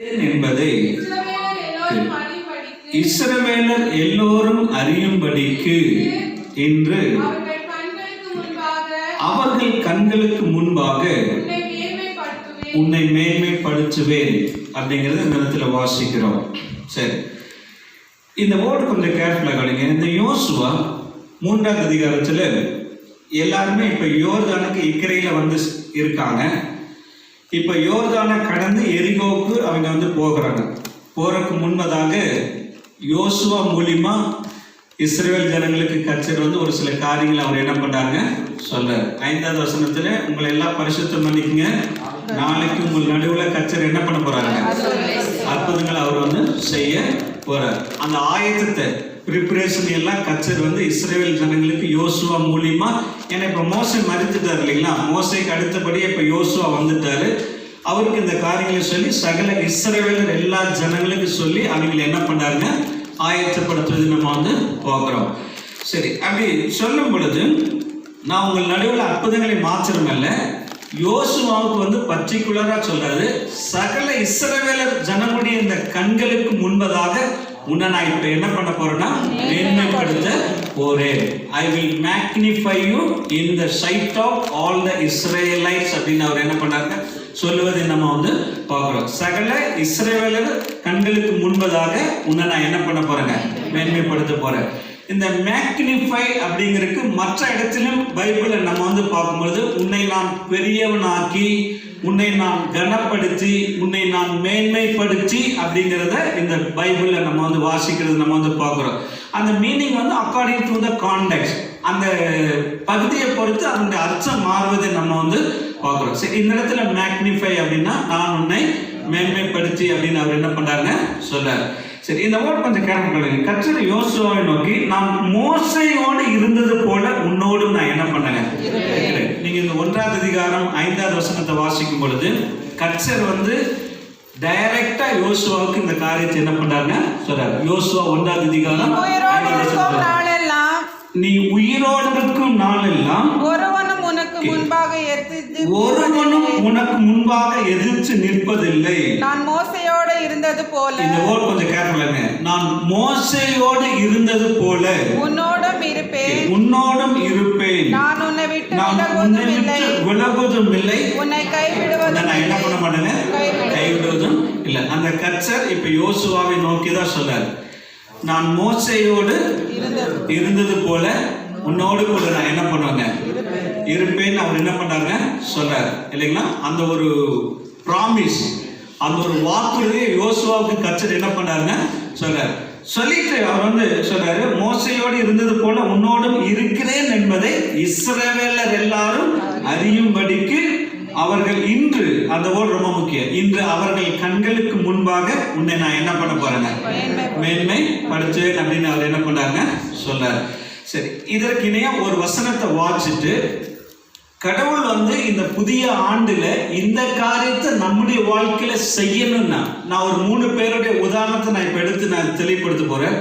என்பதை இஸ்ரவேலர் எல்லோரும் அறியும்படிக்கு இன்று அவர்கள் கண்களுக்கு முன்பாக உன்னை மேன்மைப்படுத்துவேன் அப்படிங்கறது இந்த இடத்துல வாசிக்கிறோம். சரி, இந்த வேர்டு கொஞ்சம் கேர்ஃபுல்லா கவனிங்க. இந்த யோசுவா 3ஆம் அதிகாரத்துல எல்லாருமே இப்ப யோர்தானுக்கு இக்கரையில வந்து இருக்காங்க. இப்ப யோர்தானை கடந்து எரிகோவுக்கு அவங்க வந்து போகிறாங்க. போறதுக்கு முன்பதாக யோசுவா மூலியமா இஸ்ரவேல் ஜனங்களுக்கு கர்த்தர் வந்து ஒரு சில காரியங்களை அவர் என்ன பண்ணாங்க சொல்றாரு. 5ஆவது வசனத்துல உங்களை எல்லாம் பரிசுத்தம் பண்ணிக்கங்க, நாளைக்கு உங்கள் நடுவுல கர்த்தர் என்ன பண்ண போறாங்க, அற்புதங்களை அவர் வந்து செய்ய போறார். அந்த ஆயத்தத்தை ப்ரிப்பரேஷன் எல்லாம் கர்த்தர் வந்து இஸ்ரவேல் ஜனங்களுக்கு யோசுவா மூலியமா, ஏன்னா இப்ப மோசே மறித்துட்டார் இல்லைங்களா, மோசைக்கு அடுத்தபடியே இப்ப யோசுவா வந்துட்டாரு. அவருக்கு இந்த காரியங்களை சொல்லி சகல இஸ்ரவேலர் எல்லா ஜனங்களுக்கு சொல்லி அவங்களை என்ன பண்ணாருங்க ஆயத்தப்படுத்துறது நம்ம வந்து போகிறோம். சரி, அப்படி சொல்லும் பொழுது நான் உங்கள் நடுவில் அற்புதங்களை மாத்திரமல்ல, யோசுவாவுக்கு வந்து பர்டிகுலரா சொல்றாரு, சகல இஸ்ரவேலர் ஜனங்களுடைய இந்த கண்களுக்கு முன்பதாக உன்னை நான் இப்ப என்ன பண்ண போறேன்னா மேன்மைப்படுத்த போறேன். I will magnify you in the sight of all the Israelites அப்படின்னு அவர் என்ன பண்ணாருங்க சொல்லுவதை நம்ம வந்து பார்க்கிறோம். சகல இஸ்ரவேலர் கண்களுக்கு முன்பதாக உன்னை நான் என்ன பண்ண போறேங்க மேன்மைப்படுத்த போறேன். இந்த மேக்னிஃபை அப்படிங்கிறதுக்கு மற்ற இடத்திலும் பைபிளை நம்ம வந்து பார்க்கும்போது உன்னை நான் பெரியவனாக்கி, உன்னை நான் கனப்படுத்தி, உன்னை நான் மேன்மைப்படுத்தி அப்படிங்கிறத இந்த பைபிள்ல நம்ம வந்து வாசிக்கிறது நம்ம வந்து பார்க்கிறோம். அந்த மீனிங் வந்து அக்கார்டிங் டு த கான்டெக்ஸ்ட், அந்த பகுதியை பொறுத்து அதனுடைய அர்த்தம் மாறுவதை நம்ம வந்து பார்க்கிறோம். சரி, இந்த இடத்துல மேக்னிஃபை அப்படின்னா நான் உன்னை மேன்மைப்படுத்தி அப்படின்னு அவர் என்ன பண்றாங்க சொல்றாரு. சரி, இந்த வேர்ட் கொஞ்சம் கேர்ஃபுல்லா பண்ணுங்க. கர்த்தர் யோசுவாவை நோக்கி நான் மோசையோடு இருந்தது போல உன்னோடு நான் என்ன பண்ணேங்க. நீங்க இந்த 1ஆவது அதிகாரம் 5ஆவது வசனத்தை வாசிக்கும் பொழுது கர்த்தர் வந்து டைரக்டா யோசுவாவுக்கு இந்த காரியத்தை என்ன பண்றாங்க சொல்றாரு. யோசுவா 1ஆவது அதிகாரம் 5ஆவது வசனம், நீ உயிரோடு இருக்கும் நாளெல்லாம் ஒருவனும் உனக்கு முன்பாக எதிர்த்து நிற்பதில்லை. நான் மோசையோடு இருந்தது போல, இந்த வேர்ட் கொஞ்சம் கேர்ஃபுல்லாங்க, நான் மோசையோடு இருந்தது போல உன்னோடும் இருப்பேன். நான் உன்னை விட்டு விலகுவதும் இல்லை, உன்னை கைவிடுவதும் நான் என்ன பண்ண மாட்டேங்க கைவிடுவதும் இல்லை. அந்த கர்த்தர் இப்ப யோசுவாவை நோக்கி தான் சொல்றாரு, நான் மோசையோடு இருந்தது போல உன்னோடு கூட நான் என்ன பண்ணுவாங்க இருப்பேன் அவர் என்ன பண்றாங்க சொல்றாரு இல்லைங்களா. அந்த ஒரு ப்ராமிஸ், அந்த ஒரு வாக்குறுதியை யோசுவாவுக்கு கர்த்தர் என்ன பண்றாங்க சொல்றாரு. சொல்லிட்டு அவர் வந்து சொல்றாரு, மோசையோடு இருந்தது போல உன்னோடும் இருக்கிறேன் என்பதை இஸ்ரவேலர் எல்லாரும் அறியும்படிக்கு அவர்கள் இன்று, அந்த வேர்ட் ரொம்ப முக்கியம், இன்று அவர்கள் கண்களுக்கு முன்பாக உன்னை நான் என்ன பண்ண போறேங்க மேன்மைப்படுத்துவேன் அப்படின்னு அவர் என்ன பண்றாங்க சொல்றாரு. சரி, இதற்கு இணையா ஒரு வசனத்தை வாசிட்டு கடவுள் வந்து இந்த புதிய ஆண்டுல இந்த காரியத்தை நம்முடைய வாழ்க்கையில செய்யணும்னா, நான் ஒரு 3 பேருடைய உதாரணத்தை நான் இப்ப எடுத்து நான் தெளிவுபடுத்த போறேன்.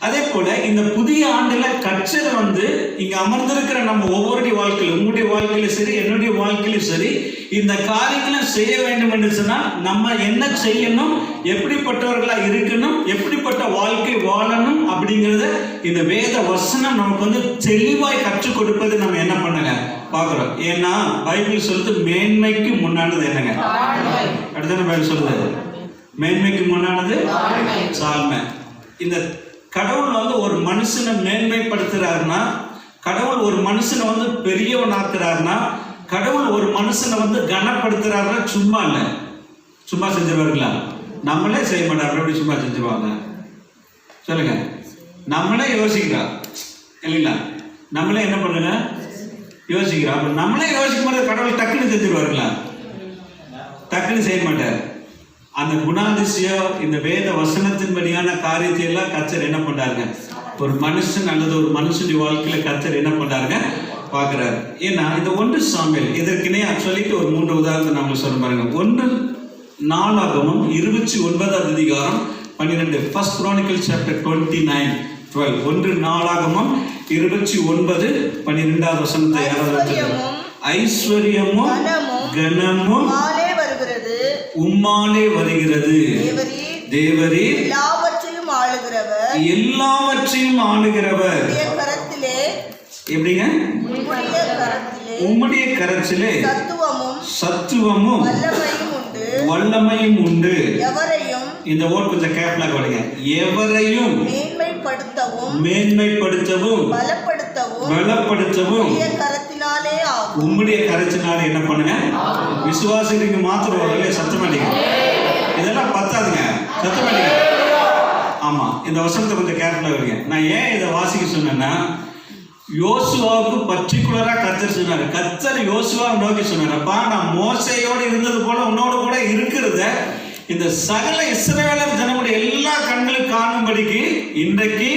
அதே போல இந்த புதிய ஆண்டுல கர்த்தர் வந்து இங்க அமர்ந்திருக்கிற நம்ம ஒவ்வொருடைய வாழ்க்கையிலும், உங்களுடைய வாழ்க்கையிலும் சரி என்னுடைய வாழ்க்கையிலும் சரி, இந்த காரியங்களை செய்ய வேண்டும் என்று சொன்னால் நம்ம என்ன செய்யணும், எப்படிப்பட்டவர்களா இருக்கணும், எப்படிப்பட்ட வாழ்க்கை வாழணும் அப்படிங்கறத இந்த வேத வசனம் நமக்கு வந்து தெளிவாய் கற்றுக் கொடுப்பது நம்ம என்ன பண்ணுங்க பார்க்கிறோம். ஏன்னா பைபிள் சொல்லுது மேன்மைக்கு முன்னானது என்னங்க, அடுத்த பைபிள் சொல்லுது மேன்மைக்கு முன்னானது தாழ்மை. இந்த கடவுள் வந்து ஒரு மனுஷனை மேன்மைப்படுத்துறாருன்னா, கடவுள் ஒரு மனுஷனை வந்து பெரியவனாக்குறாருன்னா, கடவுள் ஒரு மனுஷனை வந்து கனப்படுத்துறாருன்னா சும்மா இல்லை, சும்மா செஞ்சிருவாருங்களா? நம்மளே செய்ய மாட்டாங்க, எப்படி சும்மா செஞ்சிருவாங்க சொல்லுங்க. நம்மளே யோசிக்கிறோம் இல்லைங்களா, நம்மளே என்ன பண்ணுங்க யோசிக்கிறோம். நம்மளே யோசிக்கும் போது கடவுள் டக்குன்னு செஞ்சிருவாருங்களா? டக்குன்னு செய்ய மாட்டார். அந்த குணாதிசயம், இந்த வேத வசனத்தின்படியான காரியத்தை எல்லாம் கர்த்தர் என்ன பண்றாருங்க ஒரு மனுஷன் அல்லது ஒரு மனுஷனுடைய வாழ்க்கையில கர்த்தர் என்ன பண்றாருங்க பாக்குறாரு. ஏன்னா இந்த 1 சாமுவேல் இதற்கினே சொல்லிட்டு ஒரு 3 உதாரணத்தை நம்ம சொல்ல பாருங்க. 1 நாளாகமம் 29ஆவது அதிகாரம் 12, First Chronicles chapter 29:12. 1 நாளாகமம் 29:12 வசனத்தை யாராவது ஐஸ்வர்யமும் கனமும் உம்மாலே வருகிறது. தேவரீர் எல்லாவற்றையும் ஆளுகிறவர். எல்லாவற்றையும் ஆளுகிறவர். கரத்திலே எப்படிங்க? உம்முடைய கரத்திலே சத்துவமும் வல்லமையும் உண்டு. எவரையும், இந்த வேர்ட் கொஞ்சம் கேர்ஃபுல்லா கவனிங்க, எவரையும் மேன்மைப்படுத்தவும் பலப்படுத்தவும் கரத்தினாலே ஆகும். உம்முடைய கரத்தினாலே என்ன பண்ணுங்க? விசுவாசிக்கு மாத்திரம் வரல, சத்தமாட்டீங்க. இதெல்லாம் பத்தாதுங்க, சத்தமாட்டீங்க. ஆமா, இந்த வசனத்தை கொஞ்சம் கேர்ஃபுல்லா கவனிங்க. நான் ஏன் இதை வாசிக்க சொன்னேன்னா, யோசுவாவுக்கு பர்டிகுலரா கர்த்தர் சொன்னாரு. கர்த்தர் யோசுவாவை நோக்கி சொன்னார், அப்பா நான் மோசையோடு இருந்தது போல உன்னோட கூட இருக்கிறத இந்த சகல இஸ்ரவேலர் ஜனங்களுடைய எல்லா கண்களும் காணும்படிக்கு இன்றைக்கு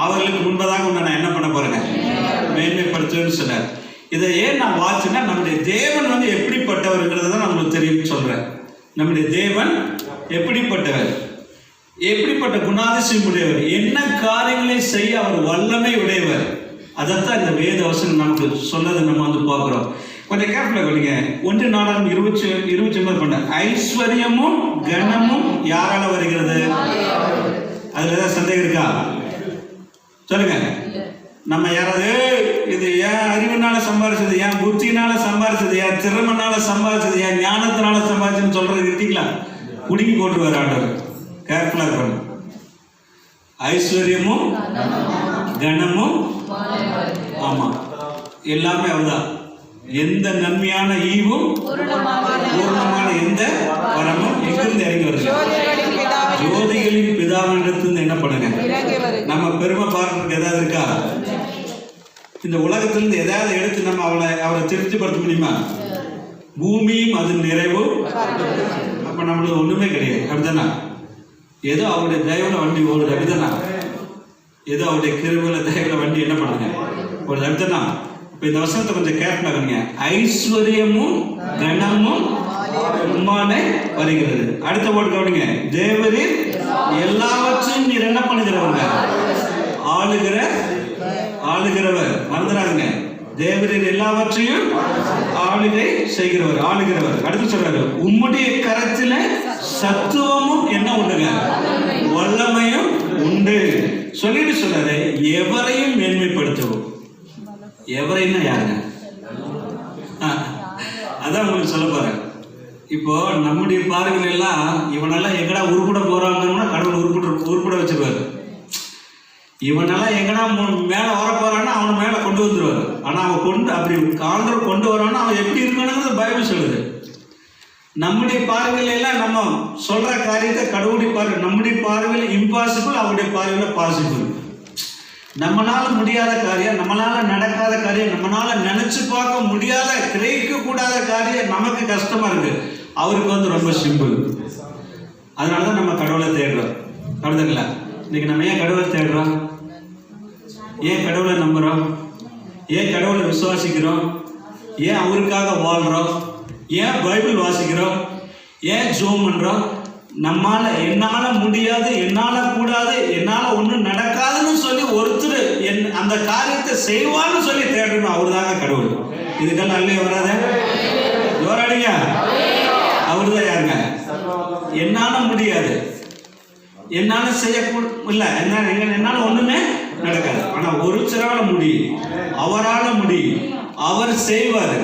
அவர்களுக்கு முன்பதாக உன்னை நான் என்ன பண்ண போறேங்க? மேன்மைப்படுத்துவேன்னு சொன்னார். இதை ஏன் நான் வாசிச்சேன்னா, நம்முடைய தேவன் வந்து எப்படிப்பட்டவர்ங்கிறத தான் நம்மளுக்கு தெரியும் சொல்றேன். நம்முடைய தேவன் எப்படிப்பட்டவர், எப்படிப்பட்ட குணாதிசயம் உடையவர், என்ன காரியங்களை செய்ய அவர் வல்லமை உடையவர், அதைத்தான் இந்த வேத வசனம் நமக்கு சொன்னதை நம்ம வந்து பார்க்கிறோம். கொஞ்சம் கேர்ஃபுல்லா கவனிங்க. 1 நாளாகமம் 29 பண்ண ஐஸ்வர்யமும் கனமும் யாரால வருகிறது? அதுல ஏதாவது சந்தேகம் இருக்கா? சொல்லுங்க. நம்ம யாராவது இது ஏன் அறிவினால சம்பாதிச்சது, ஏன் புத்தினால சம்பாதிச்சது, ஏன் திறமனால சம்பாதிச்சது, ஏன் ஞானத்தினால சம்பாதிச்சதுன்னு சொல்றது இருக்கீங்களா? குடுக்கி போட்டு வர ஆண்டவர். கேர்ஃபுல்லா இருக்கணும். ஐஸ்வர்யமும் கனமும், ஆமா, எல்லாமே அவர்தான். எந்த நன்மையான ஈவும் பூர்ணமான எந்த வரமும் எங்கிருந்து இறங்கி வருது? ஜோதிகளின் பிதாவினிடத்திலிருந்து என்ன பண்ணுங்க? நம்ம பெருமை பார்க்கறதுக்கு ஏதாவது இருக்கா? இந்த உலகத்திலிருந்து ஏதாவது எடுத்து நம்ம அவரை திருப்திப்படுத்த முடியுமா? பூமியும் அதன் நிறைவும். அப்ப நம்மளுக்கு ஒண்ணுமே கிடையாது, அப்படிதானா? ஏதோ அவருடைய தயவுல வண்டி ஓடுது, அப்படிதானா? ஏதோ அவருடைய கிருபையில தயவுல வண்டி என்ன பண்ணுங்க ஓடுது, அப்படிதானா? இப்ப இந்த வசனத்தை கொஞ்சம் கேர்ஃபுல்லா கவனிங்க. ஐஸ்வர்யமும் கனமும் உம்மாலே வருகிறது. அடுத்த போட்டு கவனிங்க. தேவரீர் எல்லாவற்றையும் நீர் என்ன பண்ணுகிறவங்க? ஆளுகிறவர். மறந்துடாதுங்க. தேவரீர் எல்லாவற்றையும் ஆளுகை செய்கிறவர், ஆளுகிறவர். அடுத்து சொல்றாரு, உம்முடைய கரத்தில சத்துவமும் என்ன உண்டுங்க? வல்லமையும் உண்டு. சொல்லிட்டு சொல்றாரு, எவரையும் மேன்மைப்படுத்தவும். எவரைன்னா யாருங்க? அதான் உங்களுக்கு சொல்ல போறேன். இப்போ நம்முடைய பார்வைகள் எல்லாம் இவனெல்லாம் எங்கடா உருப்பட போறாங்கன்னா கடவுள் உருப்பட வச்சிருவாரு. இவனெல்லாம் எங்கடா மேல வர போறான்னா அவனை மேல கொண்டு வந்துருவாரு. ஆனா அவன் அப்படி ஆண்டவர் கொண்டு வரான்னா அவன் எப்படி இருக்கணுங்கிறது பைபிள் சொல்லுது. நம்முடைய பார்வையில எல்லாம் நம்ம சொல்ற காரியத்தை கடவுளுடைய பார்வை, நம்முடைய பார்வையில் இம்பாசிபிள், அவருடைய பார்வையில பாசிபிள். நம்மளால முடியாத காரியம், நம்மளால நடக்காத காரியம், நம்மளால நினைச்சு பார்க்க முடியாத, கிரகிக்க கூடாத காரியம் நமக்கு கஷ்டமா இருக்கு. அவருக்கு வந்து ரொம்ப சிம்பிள். அதனாலதான் நம்ம கடவுளை தேடுறோம். அப்படிதுங்களா? இன்னைக்கு நம்ம ஏன் கடவுளை தேடுறோம்? ஏன் கடவுளை நம்புறோம்? ஏன் கடவுளை விசுவாசிக்கிறோம்? ஏன் அவருக்காக வாழ்றோம்? ஏன் பைபிள் வாசிக்கிறோம்? ஏன் ஜோம் பண்றோம்? என்னால முடியாது, என்னால கூடாது, என்னால ஒண்ணும் நடக்காதுன்னு சொல்லி ஒருத்தர் அந்த காரியத்தை செய்வான்னு சொல்லி தேடணும். அவரு தாங்க கடவுள். இதுக்கெல்லாம் அல்லையே வராத ஜோராடிங்க. அவருதான் யாருங்க? என்னால முடியாது, என்னால இல்ல, என்னால ஒண்ணுமே நடக்காது. ஆனா ஒரு சிறால முடியும், அவரால முடியும், அவர் செய்வாரு,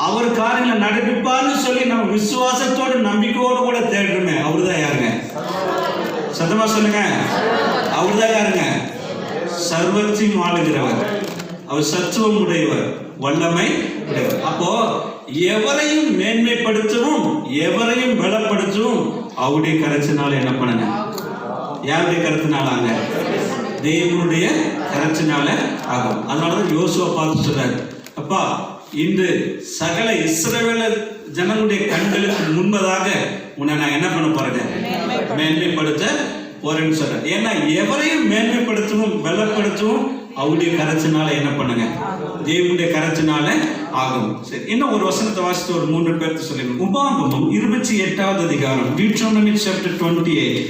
அவர் காரியங்களை நடப்பிப்பார்னு சொல்லி நம்ம விசுவாசத்தோடு நம்பிக்கையோடு கூட தேடுறோமே, அவருதான் யாருங்க? சத்தமா சொல்லுங்க. அவருதான் யாருங்க? சர்வத்தையும் ஆளுகிறவர், அவர் சத்துவம் உடையவர், வல்லமை உடையவர். அப்போ எவரையும் மேன்மைப்படுத்தவும் எவரையும் பலப்படுத்தவும் அவருடைய கரத்தினால என்ன பண்ணுங்க? யாருடைய கரத்தினாலாங்க? தேவனுடைய கரத்தினால ஆகும். அதனாலதான் யோசுவா பார்த்து சொல்றாரு, அப்பா இன்று சகல இஸ்ரவேலர் ஜனங்களுடைய கண்களுக்கு முன்பதாக உன்னை நான் என்ன பண்ண போறேன்? மேன்மைப்படுத்த போறேன்னு சொல்றேன். ஏன்னா எவரையும் மேன்மைப்படுத்தவும் பலப்படுத்தவும் அவருடைய கரத்தினால என்ன பண்ணுங்க? தேவனுடைய கரத்தினால ஆகும். சரி, இன்னும் ஒரு வசனத்தை வாசித்து ஒரு 3 பேருக்கு சொல்லுங்க. உபாகமம் 28வது அதிகாரம், Deuteronomy chapter 28.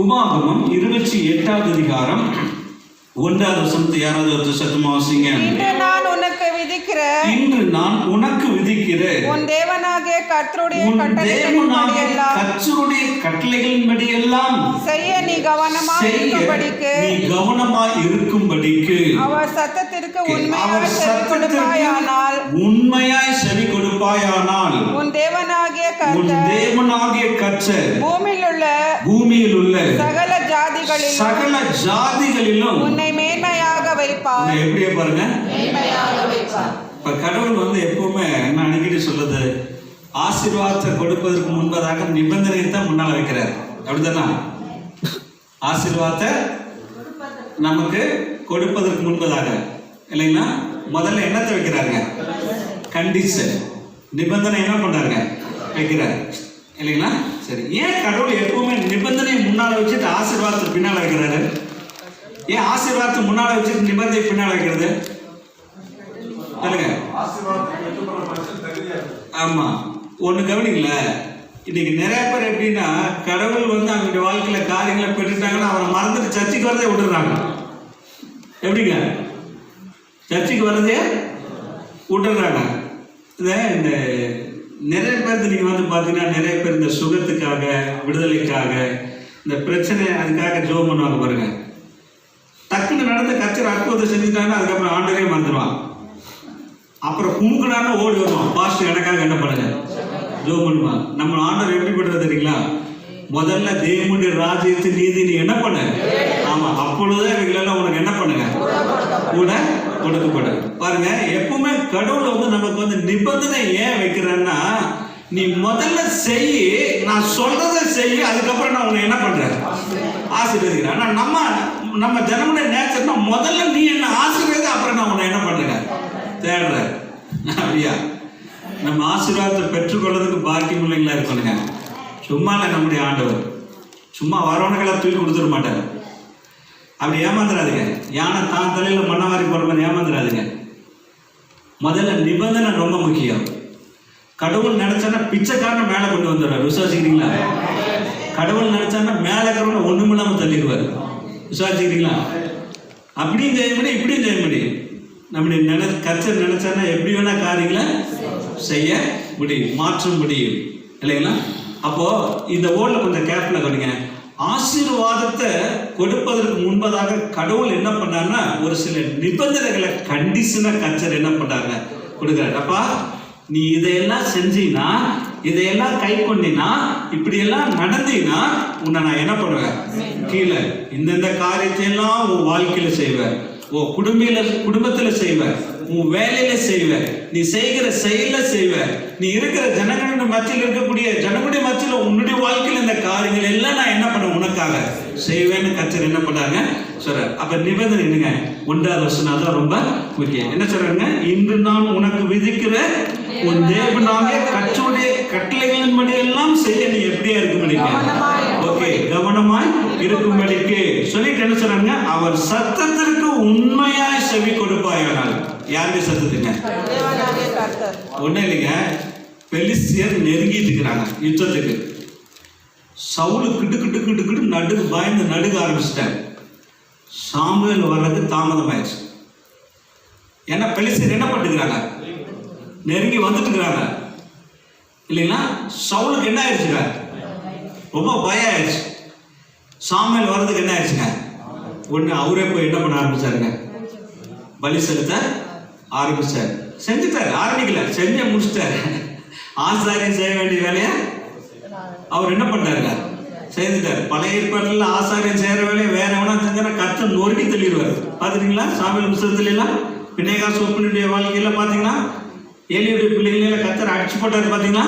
உபாகமம் 28வது அதிகாரம் 1வது வசனத்தை யாராவது ஒருத்தர் சத்தமா வாசிங்க. இன்று நான் உனக்கு விதிக்கிற இன்று நான் உனக்கு விதிக்கிற உன் தேவனாகிய கர்த்தருடைய உன் கட்டளைகளின்படி தேவனாகிய எல்லாம் கர்த்தருடைய கட்டளைகளின்படி எல்லாம் செய்ய நீ கவனமாய் செய்ய இருக்கும்படிக்கு நீ கவனமாய் இருக்கும்படிக்கு அவர் சத்தத்திற்கு அவர் உண்மையாய் செவி சத்தத்திற்கு கொடுப்பாயானால் உண்மையாய் செவி கொடுப்பாயானால் உன் தேவனாகிய உன் கர்த்தர் தேவனாகிய கர்த்தர் பூமியில் உள்ள சகல ஜாதிகளிலும் சகல ஜாதிகளிலும் உன்னை மேன்மையாக வைப்பார். உன்னை எப்படியே பாருங்க. மேன்மையாக வைப்பார். இப்ப கடவுள் வந்து எப்பவுமே என்ன அடிக்கடி சொல்றது, ஆசீர்வாதத்தை கொடுப்பதற்கு முன்பதாக நிபந்தனையை தான் முன்னால வைக்கிறார். அப்படித்தானா? ஆசீர்வாதத்தை நமக்கு கொடுப்பதற்கு முன்பதாக இல்லைங்களா, முதல்ல என்னத்தை வைக்கிறாருங்க? கண்டிஷன், நிபந்தனை என்ன பண்றாருங்க? வைக்கிறார் இல்லைங்களா? சரி, ஏன் கடவுள் எப்பவுமே நிபந்தனையை முன்னால வச்சுட்டு ஆசீர்வாதத்தை பின்னால வைக்கிறாரு? ஏன் ஆசீர்வாதத்தை முன்னால வச்சுட்டு நிபந்தனை பின்னால வைக்கிறது? சொல்லுங்க. ஆமா, ஒண்ணு கவனிங்கள, இன்னைக்கு நிறைய பேர் எப்படின்னா கடவுள் வந்து அவங்களுடைய வாழ்க்கையில காரியங்களை பெற்றுட்டாங்கன்னா அவரை மறந்துட்டு சர்ச்சுக்கு வரதே விட்டுறாங்க. எப்படிங்க சர்ச்சுக்கு வரதே விட்டுறாங்க. இந்த நிறைய பேர் நீங்க வந்து பாத்தீங்கன்னா நிறைய பேர் இந்த சுகத்துக்காக, விடுதலைக்காக, இந்த பிரச்சனை அதுக்காக ஜெபம் பண்ணுவாங்க பாருங்க. டக்குன்னு நடந்த கச்சரை அற்புதத்தை செஞ்சுட்டாங்கன்னா அதுக்கப்புறம் ஆண்டவரே மறந்துடுவான். அப்புறம் குமுக்குனான்னு ஓடி வருவான், பாஸ்டர் எனக்காக என்ன பண்ணுங்க ஜெபம் பண்ணுவான். நம்ம ஆண்டவர் எப்படி பண்றது தெரியுங்களா? முதல்ல தேவனுடைய ராஜ்யத்து நீதி நீ என்ன பண்ண, ஆமா, அப்பொழுதே இவைகளெல்லாம் உனக்கு என்ன பண்ணுங்க கூட கொடுக்கப்படும். பாருங்க, எப்பவுமே கடவுள் வந்து நமக்கு வந்து நிபந்தனை ஏன் வைக்கிறேன்னா, நீ முதல்ல செய், நான் சொல்றதை செய், அதுக்கப்புறம் நான் உன்னை என்ன பண்றேன் ஆசீர்வதிக்கிறேன். ஆனா நம்ம ஜனமுடைய நேச்சர்னா முதல்ல நீ என்ன ஆசீர்வதி, அப்புறம் நான் உன்னை என்ன பண்றேன் தேடுறேன். அப்படியா? நம்ம ஆசீர்வாதத்தை பெற்றுக்கொள்றதுக்கு பாக்கியம் இல்லைங்களா இருக்கணுங்க. சும்மா இல்லை, நம்முடைய ஆண்டவர் சும்மா வரவனுக்கெல்லாம் தூக்கி கொடுத்துட மாட்டார். அப்படி ஏமாந்துடாதுங்க. யானை தான் தலையில மண்ணவாரி போற மாதிரி ஏமாந்துடாதுங்க. முதல்ல நிபந்தனை ரொம்ப முக்கியம். கடவுள் நினைச்சானா பிச்சைக்காரனை மேல கொண்டு வந்துடுறாரு. விசுவாசிக்கிறீங்களா? கடவுள் நினைச்சானா மேல இருக்கிறவன ஒண்ணுமில்லாம தள்ளிடுவாரு. விசுவாசிக்கிறீங்களா? அப்படியும் செய்ய முடியும், இப்படியும் செய்ய முடியும். நம்முடைய கர்த்தர் நினைச்சானா எப்படி வேணா காரியங்களை செய்ய முடியும், மாற்ற முடியும் இல்லைங்களா? அப்போ இந்த ஓட்ல கொஞ்சம் கேர்ஃபுல்லா கவனிங்க. ஆசீர்வாதத்தை கொடுப்பதற்கு முன்பதாக கடவுள் என்ன பண்ணாருன்னா ஒரு சில நிபந்தனைகளை கண்டிஷனா கர்த்தர் என்ன பண்றாங்க கொடுக்குறாரு. அப்பா நீ இதையெல்லாம் செஞ்சீன்னா, இதையெல்லாம் கை கொண்டினா, இப்படி எல்லாம் நடந்தீங்கன்னா உன்னை நான் என்ன பண்ணுவேன் கீழே இந்தந்த காரியத்தையெல்லாம் உன் வாழ்க்கையில செய்வேன், உன் குடும்பத்துல செய்வேன், உன் வேலையில செய்வேன், நீ செய்கிற செயல செய்வேன், நீ இருக்கிற ஜனங்களுடைய மத்தியில் இருக்கக்கூடிய ஜனங்களுடைய மத்தியில் உன்னுடைய வாழ்க்கையில் இந்த காரியங்கள் எல்லாம் நான் என்ன பண்ண உனக்காக செய்வேன்னு கர்த்தர் என்ன பண்ணாங்க சொல்றாரு. அப்ப நிபந்தனை என்னங்க? 1வது வசனம் அதான் ரொம்ப முக்கியம். என்ன சொல்றாங்க? இன்று நான் உனக்கு விதிக்கிற உன் தேவனாகிய கர்த்தருடைய கட்டளைகளின்படி எல்லாம் செய்ய நீ எப்படியா இருக்கும்படிக்கு, ஓகே, கவனமாய் இருக்கும்படிக்கு சொல்லிட்டு என்ன சொல்றாங்க? அவர் சத்தத்திற்கு உண்மையாய் செவி கொடுப்பாயானால். யாருடைய சத்தத்துங்க? ஒண்ணு இல்லைங்க, பெலிஸ்தியர் நெருங்கிட்டு இருக்கிறாங்க யுத்தத்துக்கு. சவுலு கிட்டு கிட்டு கிட்டு கிட்டு நடுக்கு பயந்து நடுக்க ஆரம்பிச்சிட்டார். சாமுவேல் வர்றது தாமதம் ஆயிடுச்சு. ஏன்னா பெலிஸ்தியர் என்ன பண்ணிக்கிறாங்க, நெருங்கி வந்துட்டு இருக்கிறாங்க இல்லைங்களா? சவுலுக்கு என்ன ஆயிடுச்சுங்க, ரொம்ப பயம் ஆயிடுச்சு. சாமுவேல் வர்றதுக்கு என்ன ஆயிடுச்சுங்க, ஒண்ணு அவரே போய் என்ன பண்ண ஆரம்பிச்சாருங்க, பலி செலுத்த ஆரம்பிச்சார். செஞ்சுட்டாரு, ஆரம்பிக்கல, செஞ்ச முடிச்சிட்டாரு. ஆசாரியன் செய்ய வேண்டிய வேலையை அவர் என்ன பண்ணாருங்க செய்துட்டார். பழைய ஏற்பாட்டில் ஆசாரியன் செய்யற வேலையை வேற எவனா செஞ்சா கர்த்தர் நொறுக்கி தள்ளிடுவார். பாத்துட்டீங்களா? சாமுவேல் புத்தகத்துல எல்லாம் பினேகாஸ் ஒப்பனுடைய வாழ்க்கையில பாத்தீங்கன்னா ஏலியுடைய பிள்ளைகள கர்த்தர் அடிச்சு போட்டாரு. பாத்தீங்களா?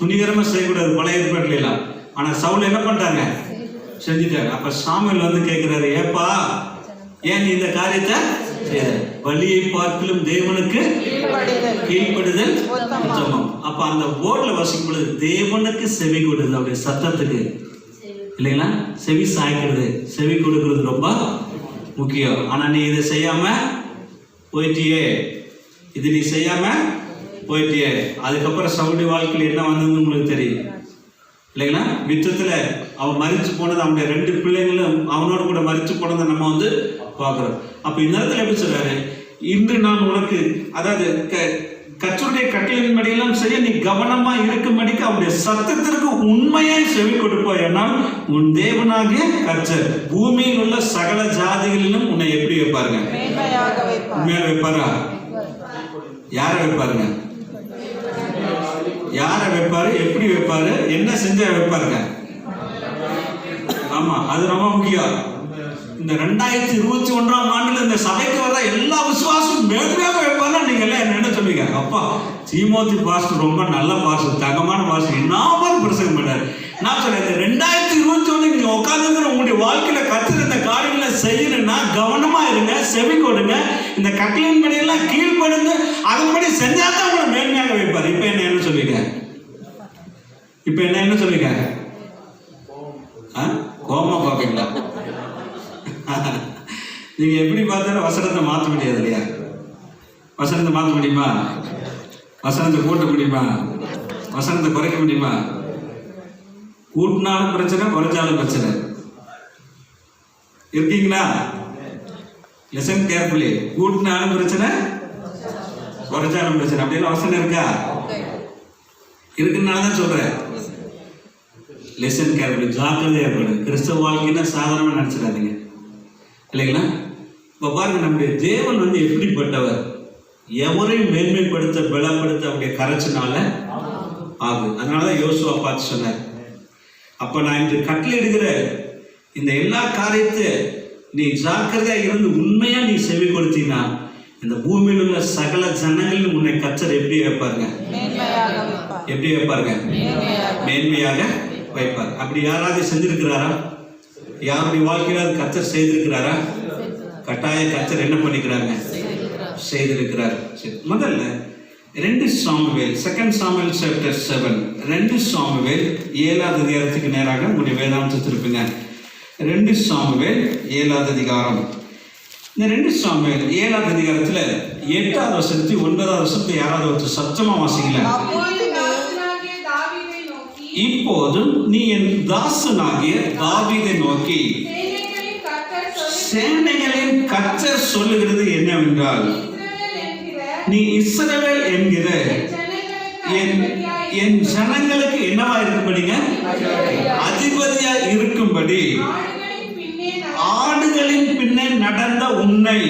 துணிகரமா செய்யக்கூடாது பழைய ஏற்பாட்டுல எல்லாம். ஆனா சவுல் என்ன பண்றாங்க, செஞ்சுட்டாரு. அப்ப சாமுவேல் வந்து கேட்கிறாரு, ஏப்பா ஏன் நீ இந்த காரியத்தை செய்த? பலியை பார்க்கலும் தேவனுக்கு கீழ்ப்படுதல் உத்தமம். அப்ப அந்த போர்ட்ல வாசிக்கும் பொழுது தேவனுக்கு செவி கொடுது, அவருடைய சத்தத்துக்கு இல்லைங்களா, செவி சாய்க்கிறது, செவி கொடுக்கிறது ரொம்ப முக்கியம். ஆனா நீ இதை செய்யாம போயிட்டியே, இது நீ செய்யாம போயிட்டியே. அதுக்கப்புறம் சவுடி வாழ்க்கையில் என்ன வந்ததுன்னு உங்களுக்கு தெரியும் இல்லைங்களா? யுத்தத்துல அவன் மரிச்சு போனது, அவனுடைய 2 பிள்ளைங்களும் அவனோட கூட மரிச்சு போனதை நம்ம வந்து பார்க்கிறோம். அப்ப இந்த நேரத்தில் எப்படி சொல்றாரு, இன்று நான் உனக்கு, அதாவது கர்த்தருடைய கட்டளையின் படியெல்லாம் செய்ய நீ கவனமா இருக்கும்படிக்கு அவருடைய சத்தத்திற்கு உண்மையாய் செவி கொடுப்பாய். ஆனால் உன் தேவனாகிய கர்த்தர் பூமியில் உள்ள சகல ஜாதிகளிலும் உன்னை எப்படி வைப்பாருங்க? மேன்மையாக வைப்பார். உண்மையாக வைப்பாரா? யாரை வைப்பாருங்க? யாரை வைப்பாரு? எப்படி வைப்பாரு? என்ன செஞ்சா வைப்பாருங்க? ஆமா, அது ரொம்ப முக்கியம். இந்த 2021ஆம் ஆண்டுல இந்த சபைக்கு வர எல்லா விசுவாசமும் மேன்மையாக வைப்பாருன்னா நீங்க எல்லாம் என்ன சொல்லுவீங்க? அப்பா தீமோத்தி பாஸ்டர் ரொம்ப நல்ல பாஸ்டர், தங்கமான பாஸ்டர், என்ன பிரசங்கம் பண்ணாரு. நான் சொல்றேன், 2021 நீங்க உட்கார்ந்து உங்களுடைய வாழ்க்கையில கர்த்தர் இந்த காரியங்களை செய்யணும்னா கவனமா இருங்க, செவி கொடுங்க, இந்த கட்டளையின் படியெல்லாம் கீழ்ப்படுங்க, அதன்படி செஞ்சாதான் உங்களை மேன்மையாக வைப்பார். இப்ப என்ன சொல்லுவீங்க? இப்ப என்ன சொல்லுவீங்க? கோமா பாப்பீங்களா? நீங்க எப்படி பார்த்தாலும் வசனத்தை மாற்ற முடியாது இல்லையா? வசனத்தை மாற்ற முடியுமா? வசனத்தை கூட்ட முடியுமா? வசனத்தை குறைக்க முடியுமா? கூட்டினாலும் பிரச்சனை, குறைச்சாலும் பிரச்சனை. இருக்கீங்களா? Listen carefully. கூட்டினாலும் பிரச்சனை, குறைச்சாலும் பிரச்சனை. அப்படியெல்லாம் வசனம் இருக்கா? இருக்குன்னால தான் சொல்றேன். லிசன் கேர்ஃபுல்லி, ஜாக்கிரதையா இருக்கணும். கிறிஸ்தவ வாழ்க்கைன்னா சாதாரணமா நினைச்சிடாதீங்க இல்லைங்களா? இப்போ பாருங்க, நம்முடைய தேவன் எப்படிப்பட்டவர், எவரையும் மேன்மைப்படுத்த பலப்படுத்த அவருடைய கரைச்சினால ஆகும். அதனாலதான் யோசுவா பார்த்து சொன்னார், அப்ப நான் இன்று கட்டளையிடுகிற இந்த எல்லா காரியத்தை நீ ஜாக்கிரதையா இருந்து உண்மையா நீ செவி கொடுத்தீங்கன்னா இந்த பூமியில் உள்ள சகல ஜனங்களில் உன்னை கர்த்தர் எப்படி வைப்பாருங்க? எப்படி வைப்பாருங்க? மேன்மையாக வைப்பார். அப்படி யாராவது செஞ்சிருக்கிறாரா? யாருடைய வாழ்க்கையில கர்த்தர் செய்திருக்கிறாரா? கட்டாய கர்த்தர் என்ன பண்ணிக்கிறாங்க? செய்திருக்கிறார். முதல்ல 2 சாமுவேல், 2 சாமுவேல் சாப்டர் 7, 2 சாமுவேல் 7வது அதிகாரத்துக்கு நேராக உங்களுடைய வேதாந்தத்தை திருப்புங்க. 2 சாமுவேல் 7வது அதிகாரம். இந்த 2 சாமுவேல் 7வது அதிகாரத்துல 8வது வசனத்தை 9வது வசனத்தை யாராவது ஒரு சத்தமா வாசிங்களா? இப்போதும் நீ என் தாசனாகிய தாவீதை நோக்கி, சேனைகளின் கர்த்தர் சொல்லுகிறது என்னவென்றால், நீ இஸ்ரவேல் என்கிற என் ஜனங்களுக்கு என்னவா இருக்கும்படிங்க? அதிபதியா இருக்கும்படி ஆடுகளின் பின்னே நடந்த உன்னை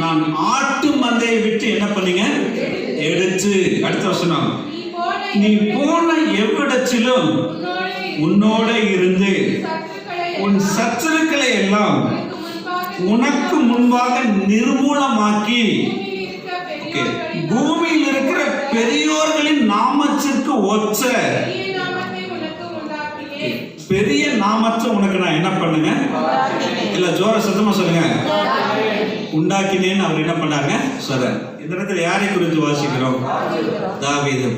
நான் ஆட்டு மந்தையை விட்டு என்ன பண்ணீங்க? எடுத்து. அடுத்த வசனம், நீ போன எவ்விடத்திலும் உன்னோட இருந்து உன் சத்துருக்களை எல்லாம் உனக்கு முன்பாக நிர்மூலமாக்கி பூமியில் இருக்கிற பெரியோர்களின் நாமத்திற்கு ஒத்த பெரிய நாமத்தை உனக்கு நான் என்ன பண்ணுங்க? இல்ல ஜோர சத்தமா சொல்லுங்க. உண்டாக்கினேன்னு அவர் என்ன பண்ணாங்க சொல்ற. இந்த இடத்துல யாரை குறித்து வாசிக்கிறோம்? தாவீது.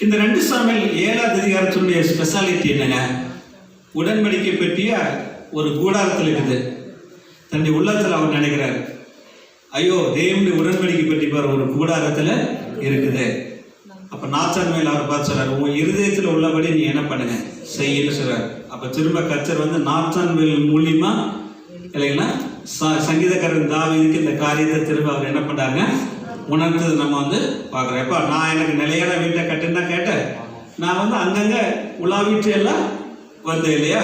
இந்த 2 சாமுவேல் 7வது அதிகாரத்தினுடைய ஸ்பெஷாலிட்டி என்னங்க? உடன்படிக்கை பற்றிய ஒரு கூடாரத்தில் இருக்குது. தன்னுடைய உள்ளத்தில் அவர் நினைக்கிறார், ஐயோ தேவனுடைய உடன்படிக்கை பற்றி பாரு ஒரு கூடாரத்தில் இருக்குது. அப்ப நாத்தான் மேல் அவர் பார்த்து சொல்றாரு, உன் இருதயத்தில் உள்ளபடி நீ என்ன பண்ணுங்க செய்யன்னு சொல்றாரு. அப்ப திரும்ப கர்த்தர் நாத்தான் மேல் மூலியமா இல்லைங்களா சங்கீதக்காரன் தாவீதுக்கு இந்த காரியத்தை திரும்ப அவர் என்ன பண்றாங்க உணர்த்தது நம்ம பார்க்குறோம். எப்போ நான் எனக்கு நிலையான வீட்டை கட்டுன்னா கேட்டேன், நான் அங்கங்கே உலா வீட்டு எல்லாம் வந்தேன் இல்லையா?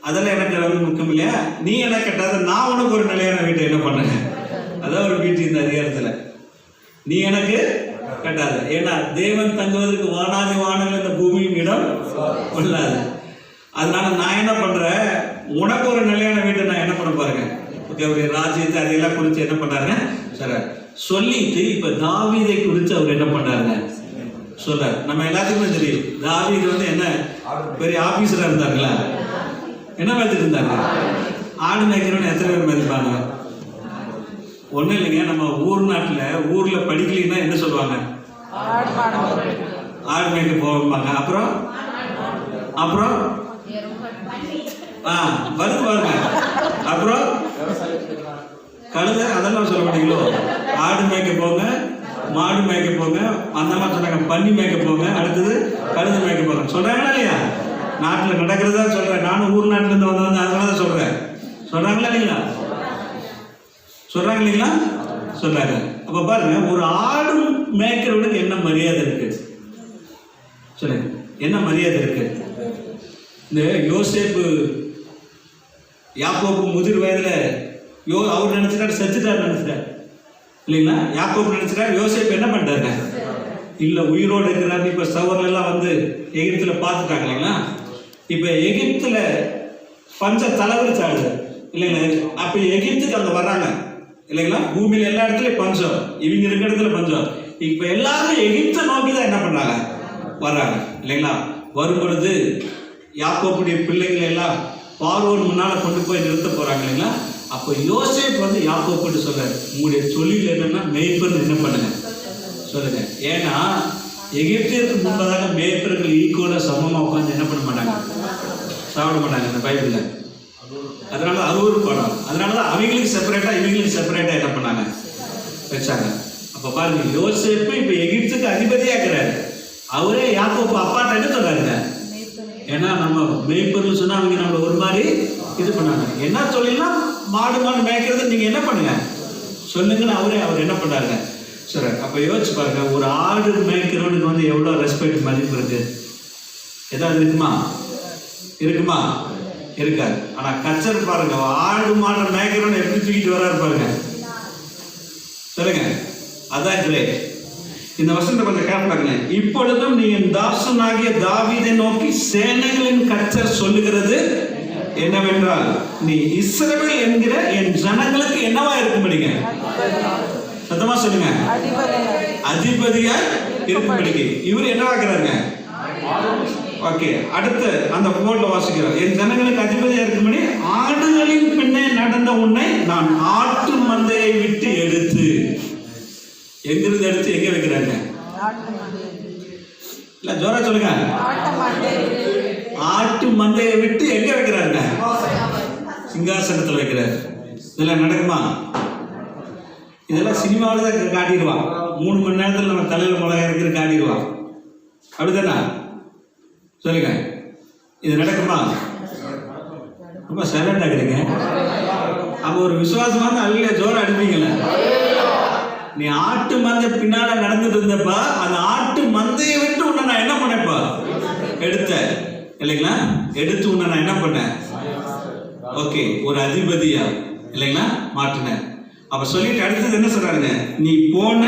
அதெல்லாம் எனக்கு முக்கியம் இல்லையா? நீ என்ன கட்டாத, நான் உனக்கு ஒரு நிலையான வீட்டை என்ன பண்ணேன்? அதான் ஒரு வீட்டு இந்த அதிகாரத்தில் நீ எனக்கு கட்டாத. ஏன்னா தேவன் தங்குவதற்கு வானாதி வானங்கள் இந்த பூமியின் இடம் கொள்ளாது. அதனால நான் என்ன பண்றேன், உனக்கு ஒரு நிலையான வீட்டை நான் என்ன பண்ண பாருங்க. அவருடைய ராஜ்யத்தை அதையெல்லாம் குறித்து என்ன பண்ணாருங்க சார் சொல்லிட்டு இப்ப தாவீதை குறித்து அவர் என்ன பண்றாருங்க சொல்றாரு. நம்ம எல்லாத்துக்குமே தெரியும், தாவீது என்ன பெரிய ஆபீசரா இருந்தாங்களா? என்ன மேய்ச்சிட்டு இருந்தாங்க? ஆடு மேய்க்கிறவன்னு எத்தனை பேர் மேய்ப்பாங்க? ஒன்றும் இல்லைங்க, நம்ம ஊர்ல படிக்கலைன்னா என்ன சொல்லுவாங்க? ஆடு மேய்க்க போவாங்க. அப்புறம் வருது பாருங்க. அப்புறம் கழுதை, அதெல்லாம் சொல்ல மாட்டீங்களோ? ஆடு மேய்க்க போங்க, மாடு மேய்க்க போங்க, அந்த மாதிரி சொன்னாங்க. பன்னி மேய்க்க போங்க, அடுத்தது கழுதை மேய்க்க போங்க. சொல்றாங்களா இல்லையா? நாட்டில் நடக்கிறதா சொல்றேன். நானும் ஊர் நாட்டில் இருந்து வந்தேன், அதனால தான் சொல்றேன். சொல்றாங்களா இல்லைங்களா? சொல்றாங்க இல்லைங்களா? சொல்றாங்க. அப்ப பாருங்க, ஒரு ஆடு மேய்க்கிறவனுக்கு என்ன மரியாதை இருக்கு சொல்லுங்க, என்ன மரியாதை இருக்கு? இந்த யோசேப்பு யாக்கோபு முதிர் வயதுல அவர் நினைச்சிட்டாரு செத்துட்டாரு நினைச்சிட்டாரு இல்லைங்களா? யாக்கோபு நினைச்சிட்டாரு யோசேப்பு என்ன பண்ணிட்டாரு? இல்ல, உயிரோடு இருக்கிறாரு. இப்ப சவர்ல எல்லாம் வந்து எகிப்துல பார்த்துட்டாங்க இல்லைங்களா? இப்ப எகிப்துல பஞ்ச தலைவரிச்சாடு இல்லைங்களா? அப்ப எகிப்துக்கு அங்க வர்றாங்க இல்லைங்களா? பூமியில எல்லா இடத்துலயும் பஞ்சம், இவங்க இருக்கிற இடத்துல பஞ்சம். இப்ப எல்லாரும் எகிப்தை நோக்கி தான் என்ன பண்றாங்க? வர்றாங்க இல்லைங்களா? வரும் பொழுது யாக்கோபுடைய பிள்ளைகள் எல்லாம் பார்வோன் முன்னால கொண்டு போய் நிறுத்த போறாங்க இல்லைங்களா? அப்போ யோசேப் வந்து யாக்கோபுட்டு சொல்றாரு, உங்களுடைய தொழில் என்னன்னா மேய்ப்பர் என்ன பண்ணுங்க சொல்லுங்க. ஏன்னா எகிப்திற்கு முன்பதாக மேய்ப்பர்கள் ஈக்குவலா சமமா உட்காந்து என்ன பண்ண மாட்டாங்க? சாப்பிட மாட்டாங்க இந்த பைபிள்ல. அதனால அறுவரு படம், அதனாலதான் அவங்களுக்கு செப்பரேட்டா இவங்களுக்கு செப்பரேட்டா என்ன பண்ணாங்க வச்சாங்க. அப்ப பாருங்க, யோசேப்பு இப்ப எகிப்துக்கு அதிபதியா இருக்கிறாரு. அவரே யாக்கோபு அப்பாட்ட என்ன சொல்றாருங்க? ஏன்னா நம்ம மேய்ப்பர்னு சொன்னா அவங்க நம்மள ஒரு மாதிரி இது பண்ணாங்க. என்ன தொழில்னா மாடு மேய்க்கிறது, நீங்க என்ன பண்ணுங்க சொல்லுங்கன்னு அவர் என்ன பண்ணாருங்க சரி. அப்ப யோசிச்சு பாருங்க, ஒரு ஆடு மேய்க்கிறவனுக்கு வந்து எவ்வளவு ரெஸ்பெக்ட் மதிப்பு இருக்கு? ஏதாவது இருக்குமா? இருக்காது. ஆனா கச்சர் பாருங்க, ஆடு மாடு மேய்க்கிறவன் எப்படி தூக்கிட்டு வராரு பாருங்க சொல்லுங்க. அதான் கிரேட். இந்த வசனத்தை கொஞ்சம் கேட்பாங்க. இப்பொழுதும் நீ என் தாசனாகிய தாவீதை நோக்கி சேனைகளின் கர்த்தர் சொல்லுகிறது என்னவென்றால், நீ இஸ்ரவேல் என்கிற என் ஜனங்களுக்கு என்னவா இருக்கும்படிங்க? சத்தமா சொல்லுங்க. அதிபதியா இருக்கும்படிக்கு. இவர் என்னவா இருக்கிறாருங்க? ஓகே, அடுத்து அந்த போர்ட்ல வாசிக்கிறோம். என் ஜனங்களுக்கு அதிபதியா இருக்கும்படி ஆடுகளின் பின்னே நடந்த உன்னை நான் ஆட்டு மந்தையை விட்டு எடுத்து, எங்கிருந்து எடுத்து எங்க வைக்கிறாங்க? இல்ல ஜோரா சொல்லுங்க. ஆட்டு மந்தையை விட்டு எங்க வைக்கிறாங்க? சிங்காசனத்தில் வைக்கிறார். இதெல்லாம் நடக்குமா? இதெல்லாம் சினிமாவில் தான் காட்டிடுவான். 3 மணி நேரத்தில் நம்ம தலையில் மிளகா இருக்கிற காட்டிடுவான். அப்படித்தானே சொல்லுங்க. இது நடக்குமா? ரொம்ப சைலண்ட் ஆகுறீங்க. அப்ப ஒரு விசுவாசமா தான் அல்ல ஜோரா அடிப்பீங்கள. நீ ஆட்டு மந்தை பின்னால நடந்துட்டு இருந்தப்ப அந்த ஆட்டு மந்தையை விட்டு உன்னை நான் என்ன பண்ணப்பா எடுத்த இல்லைங்களா? எடுத்து உன்னை நான் என்ன பண்ணேன்? ஓகே, ஒரு அதிபதியா இல்லைங்களா மாற்றினேன். அப்ப சொல்லிட்டு அடுத்தது என்ன சொல்றாருங்க? நீ போன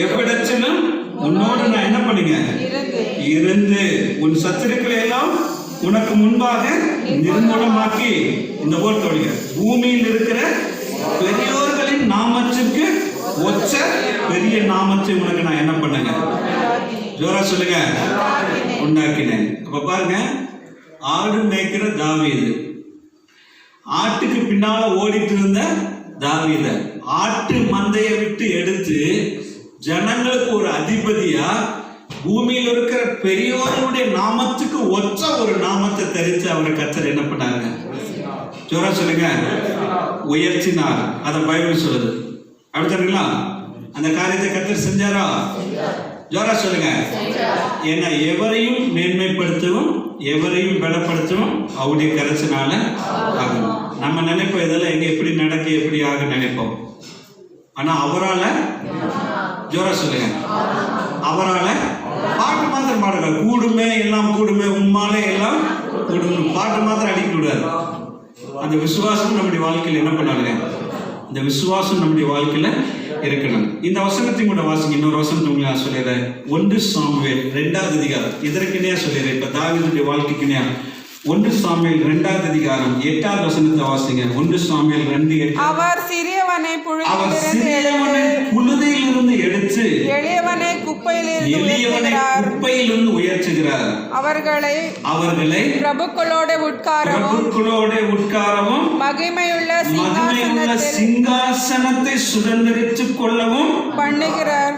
எவ்விடத்திலும் உன்னோடு நான் என்ன பண்ணுங்க இருந்து உன் சத்துருக்களை எல்லாம் உனக்கு முன்பாக நிர்மூலமாக்கி, இந்த போல் தொழில் பூமியில் இருக்கிற பெரியோர்களின் நாமத்திற்கு ஒச்ச பெரிய நாமத்தை உனக்கு நான் என்ன பண்ணுங்க? ஜோரா சொல்லுங்க. உண்டாக்கினேன். அப்ப பாருங்க, ஆடு மேய்க்கிற தாவீது, ஆட்டுக்கு பின்னால ஓடிட்டு இருந்த தாவீத ஆட்டு மந்தையை விட்டு எடுத்து ஜனங்களுக்கு ஒரு அதிபதியா பூமியில் இருக்கிற பெரியோருடைய நாமத்துக்கு ஒற்ற ஒரு நாமத்தை தெரிவித்து அவரை கர்த்தர் என்ன பண்ணாங்க? ஜோரா சொல்லுங்க. உயர்த்தினார். அதை பைபிள் சொல்லுது. அப்படித்தானுங்களா? அந்த காரியத்தை கர்த்தர் செஞ்சாரா? ஜோரா சொல்லுங்க. ஏன்னா எவரையும் மேன்மைப்படுத்தவும் எவரையும் பலப்படுத்தவும் அவருடைய கரைச்சனால ஆகும். நம்ம நினைப்போம் இதெல்லாம் எங்க எப்படி நடக்க எப்படி ஆக நினைப்போம். ஆனா அவரால, ஜோரா சொல்லுங்க, அவரால பாட்டு மாத்திரம் பாடுங்க. கூடுமே எல்லாம் கூடுமே, உம்மாலே எல்லாம் கூடும். பாட்டு மாத்திரம் அடிக்க கூடாது. அந்த விசுவாசம் நம்முடைய வாழ்க்கையில் என்ன பண்ணாங்க? இந்த விசுவாசம் நம்முடைய வாழ்க்கையில இருக்கணும். இந்த வசனத்தை கூட வாசிங்க. இன்னொரு வசனத்தை உங்களுக்கு நான் சொல்லிடுறேன். 1 சாமுவேல் 2வது அதிகாரம். இதற்குனே சொல்லிடுறேன். இப்ப தாவீதுடைய வாழ்க்கைக்குனே 1 சாமுவேல் 2வது அதிகாரம் 8வது வசனத்தை வாசிங்க. 1 சாமுவேல் 2:8. அவர் சிறியவனை புழுதியிலிருந்து எடுத்து எளியவனை குப்பையிலிருந்து உயர்த்துகிறார். அவர்களை பிரபுக்களோட உட்காரவும் மகிமையுள்ள சிங்காசனத்தை சுதந்திரித்துக் கொள்ளவும் பண்ணுகிறார்.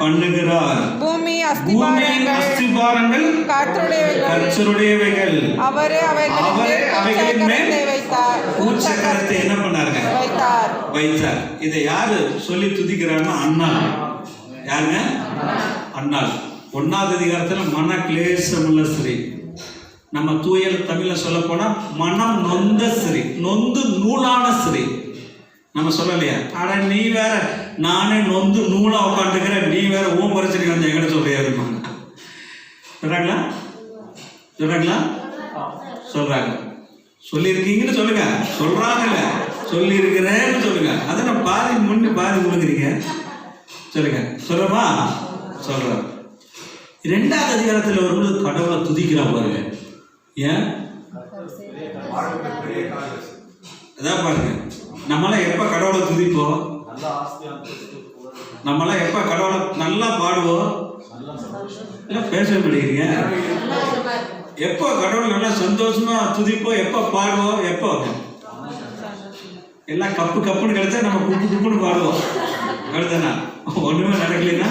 பூமி அஸ்திபாரங்கள் கர்த்தருடையவைகள். அவரே அவைகளின் மேல் பூச்சக்கரத்தை என்ன பண்ணாருங்க? வைத்தார். இதை யாரு சொல்லி துதிக்கிறாருன்னா அன்னாள். யாருங்க? அன்னாள். 1வது அதிகாரத்துல மன கிளேசமுள்ள ஸ்திரீ. நம்ம தூய தமிழ்ல சொல்ல போனா மனம் நொந்த ஸ்திரீ, நொந்து நூலான ஸ்திரீ. நம்ம சொல்லலையா? ஆட நீ வேற, நானே நொந்து நூலா உட்காந்துக்கிறேன், நீ வேற ஓம் பிரச்சனை வந்து எங்கிட்ட சொல்றியா இருப்பாங்க. சொல்றாங்களா? சொல்றாங்களா? சொல்றாங்க. சொல்லியிருக்கீங்கன்னு சொல்லுங்க. சொல்றாங்கல்ல, சொல்லியிருக்கிறேன்னு சொல்லுங்க. அதை நான் பாதி முன்னு பாதி கொடுக்குறீங்க. சொல்லுங்க. சொல்றமா? சொல்றேன். 2வது அதிகாரத்தில் வரும்போது கடவுளை துதிக்கிறா பாருங்க. ஏன்? அதான் பாருங்க, நம்மளாம் எப்ப கடவுளை துதிப்போம்? நம்மளாம் எப்ப கடவுளை நல்லா பாடுவோம்? இல்லை பேச முடியுங்க. எப்போ கடவுள் நல்லா சந்தோஷமா துதிப்போம்? எப்போ பாடுவோம்? எப்போ எல்லாம் கப்பு கப்புன்னு கிடைச்சா நம்ம குப்பு குப்புன்னு பாடுவோம். அப்படிதானா? ஒண்ணுமே நடக்கலைன்னா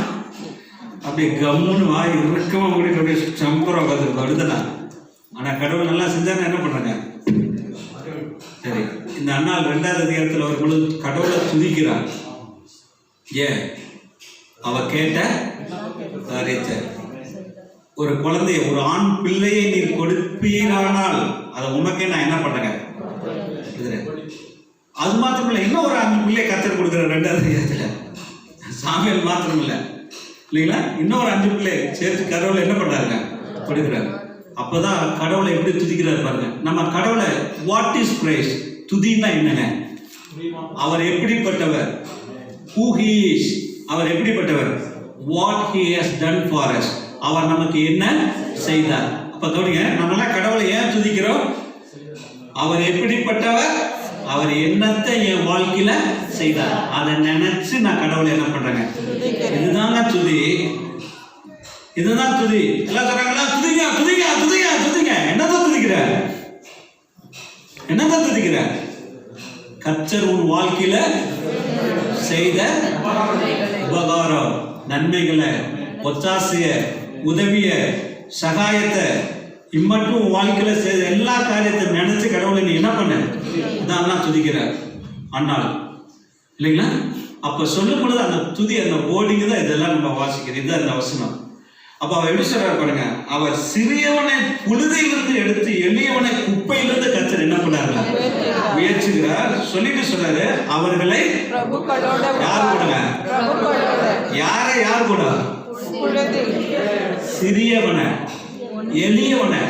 அப்படி கம்முன்னு வாய் இறுக்கமா மூடிட்டு அப்படியே சம்பரம் உட்காந்துருக்கோம். அப்படிதானா? ஆனா கடவுள் நல்லா செஞ்சாருன்னா என்ன பண்றாங்க? சரி, இந்த அண்ணாள் 2வது அதிகாரத்தில் வரும்பொழுது கடவுளை துதிக்கிறார். ஏன்? அவ கேட்ட காரியத்தை, ஒரு குழந்தைய, ஒரு ஆண் பிள்ளையை நீர் கொடுப்பீரானால் அதை உனக்கே நான் என்ன பண்ணேங்க. அது மாத்திரம் இல்லை, இன்னும் ஒரு 5 பிள்ளையை கத்தர் கொடுக்குற 2வது அதிகாரத்தில். சாமியல் மாத்திரம் இல்லை இல்லைங்களா, இன்னும் ஒரு 5 பிள்ளை சேர்த்து கடவுளை என்ன பண்றாங்க? கொடுக்குறாரு. அப்பதான் கடவுளை எப்படி துதிக்கிறார் பாருங்க. நம்ம கடவுளை வாட் இஸ் பிரைஸ், துதினா என்னங்க? அவர் எப்படிப்பட்டவர்? who he is, அவர் எப்படிப்பட்டவர்? what he has done for us, அவர் நமக்கு என்ன செய்தார். அப்ப கவனிங்க, நம்மளாம் கடவுளை ஏன் துதிக்கிறோம்? அவர் எப்படிப்பட்டவர், அவர் என்னத்தை என் வாழ்க்கையில செய்தார், அதை நினைச்சு நான் கடவுளை என்ன பண்றேங்க. இதுதாங்க துதி. இதுதான் துதி. எல்லாம் சொல்றாங்களா? துதிங்க துதிங்க துதிங்க துதிங்க. என்னதான் துதிக்கிற? என்னதான் துதிக்கிற? கர்த்தர் உன் வாழ்க்கையில செய்த உபகாரம், நன்மைகளை, ஒத்தாசைய, உதவிய, சகாயத்தை, இம்மட்டும் வாழ்க்கையில செய்த எல்லா காரியத்தை நினைச்சு கடவுளை நீ என்ன பண்ண? இதான் துதிக்கிற அண்ணாள் இல்லைங்களா? அப்ப சொல்லும் பொழுது அந்த துதி, அந்த ஓடிங்க தான் இதெல்லாம் நம்ம வாசிக்கிறோம். இதுதான் இந்த வசனம். அப்ப அவர் எப்படி சொல்றாரு பாருங்க, அவர் சிறியவனை புழுதியிலிருந்து எடுத்து எளியவனை குப்பையிலிருந்து கர்த்தர் என்ன பண்ணாரு? உயர்த்துகிறார். சொல்லிட்டு சொல்றாரு, அவர்களை யார் கூடங்க? யாரை யார் கூட? சிறியவனை எளியவனை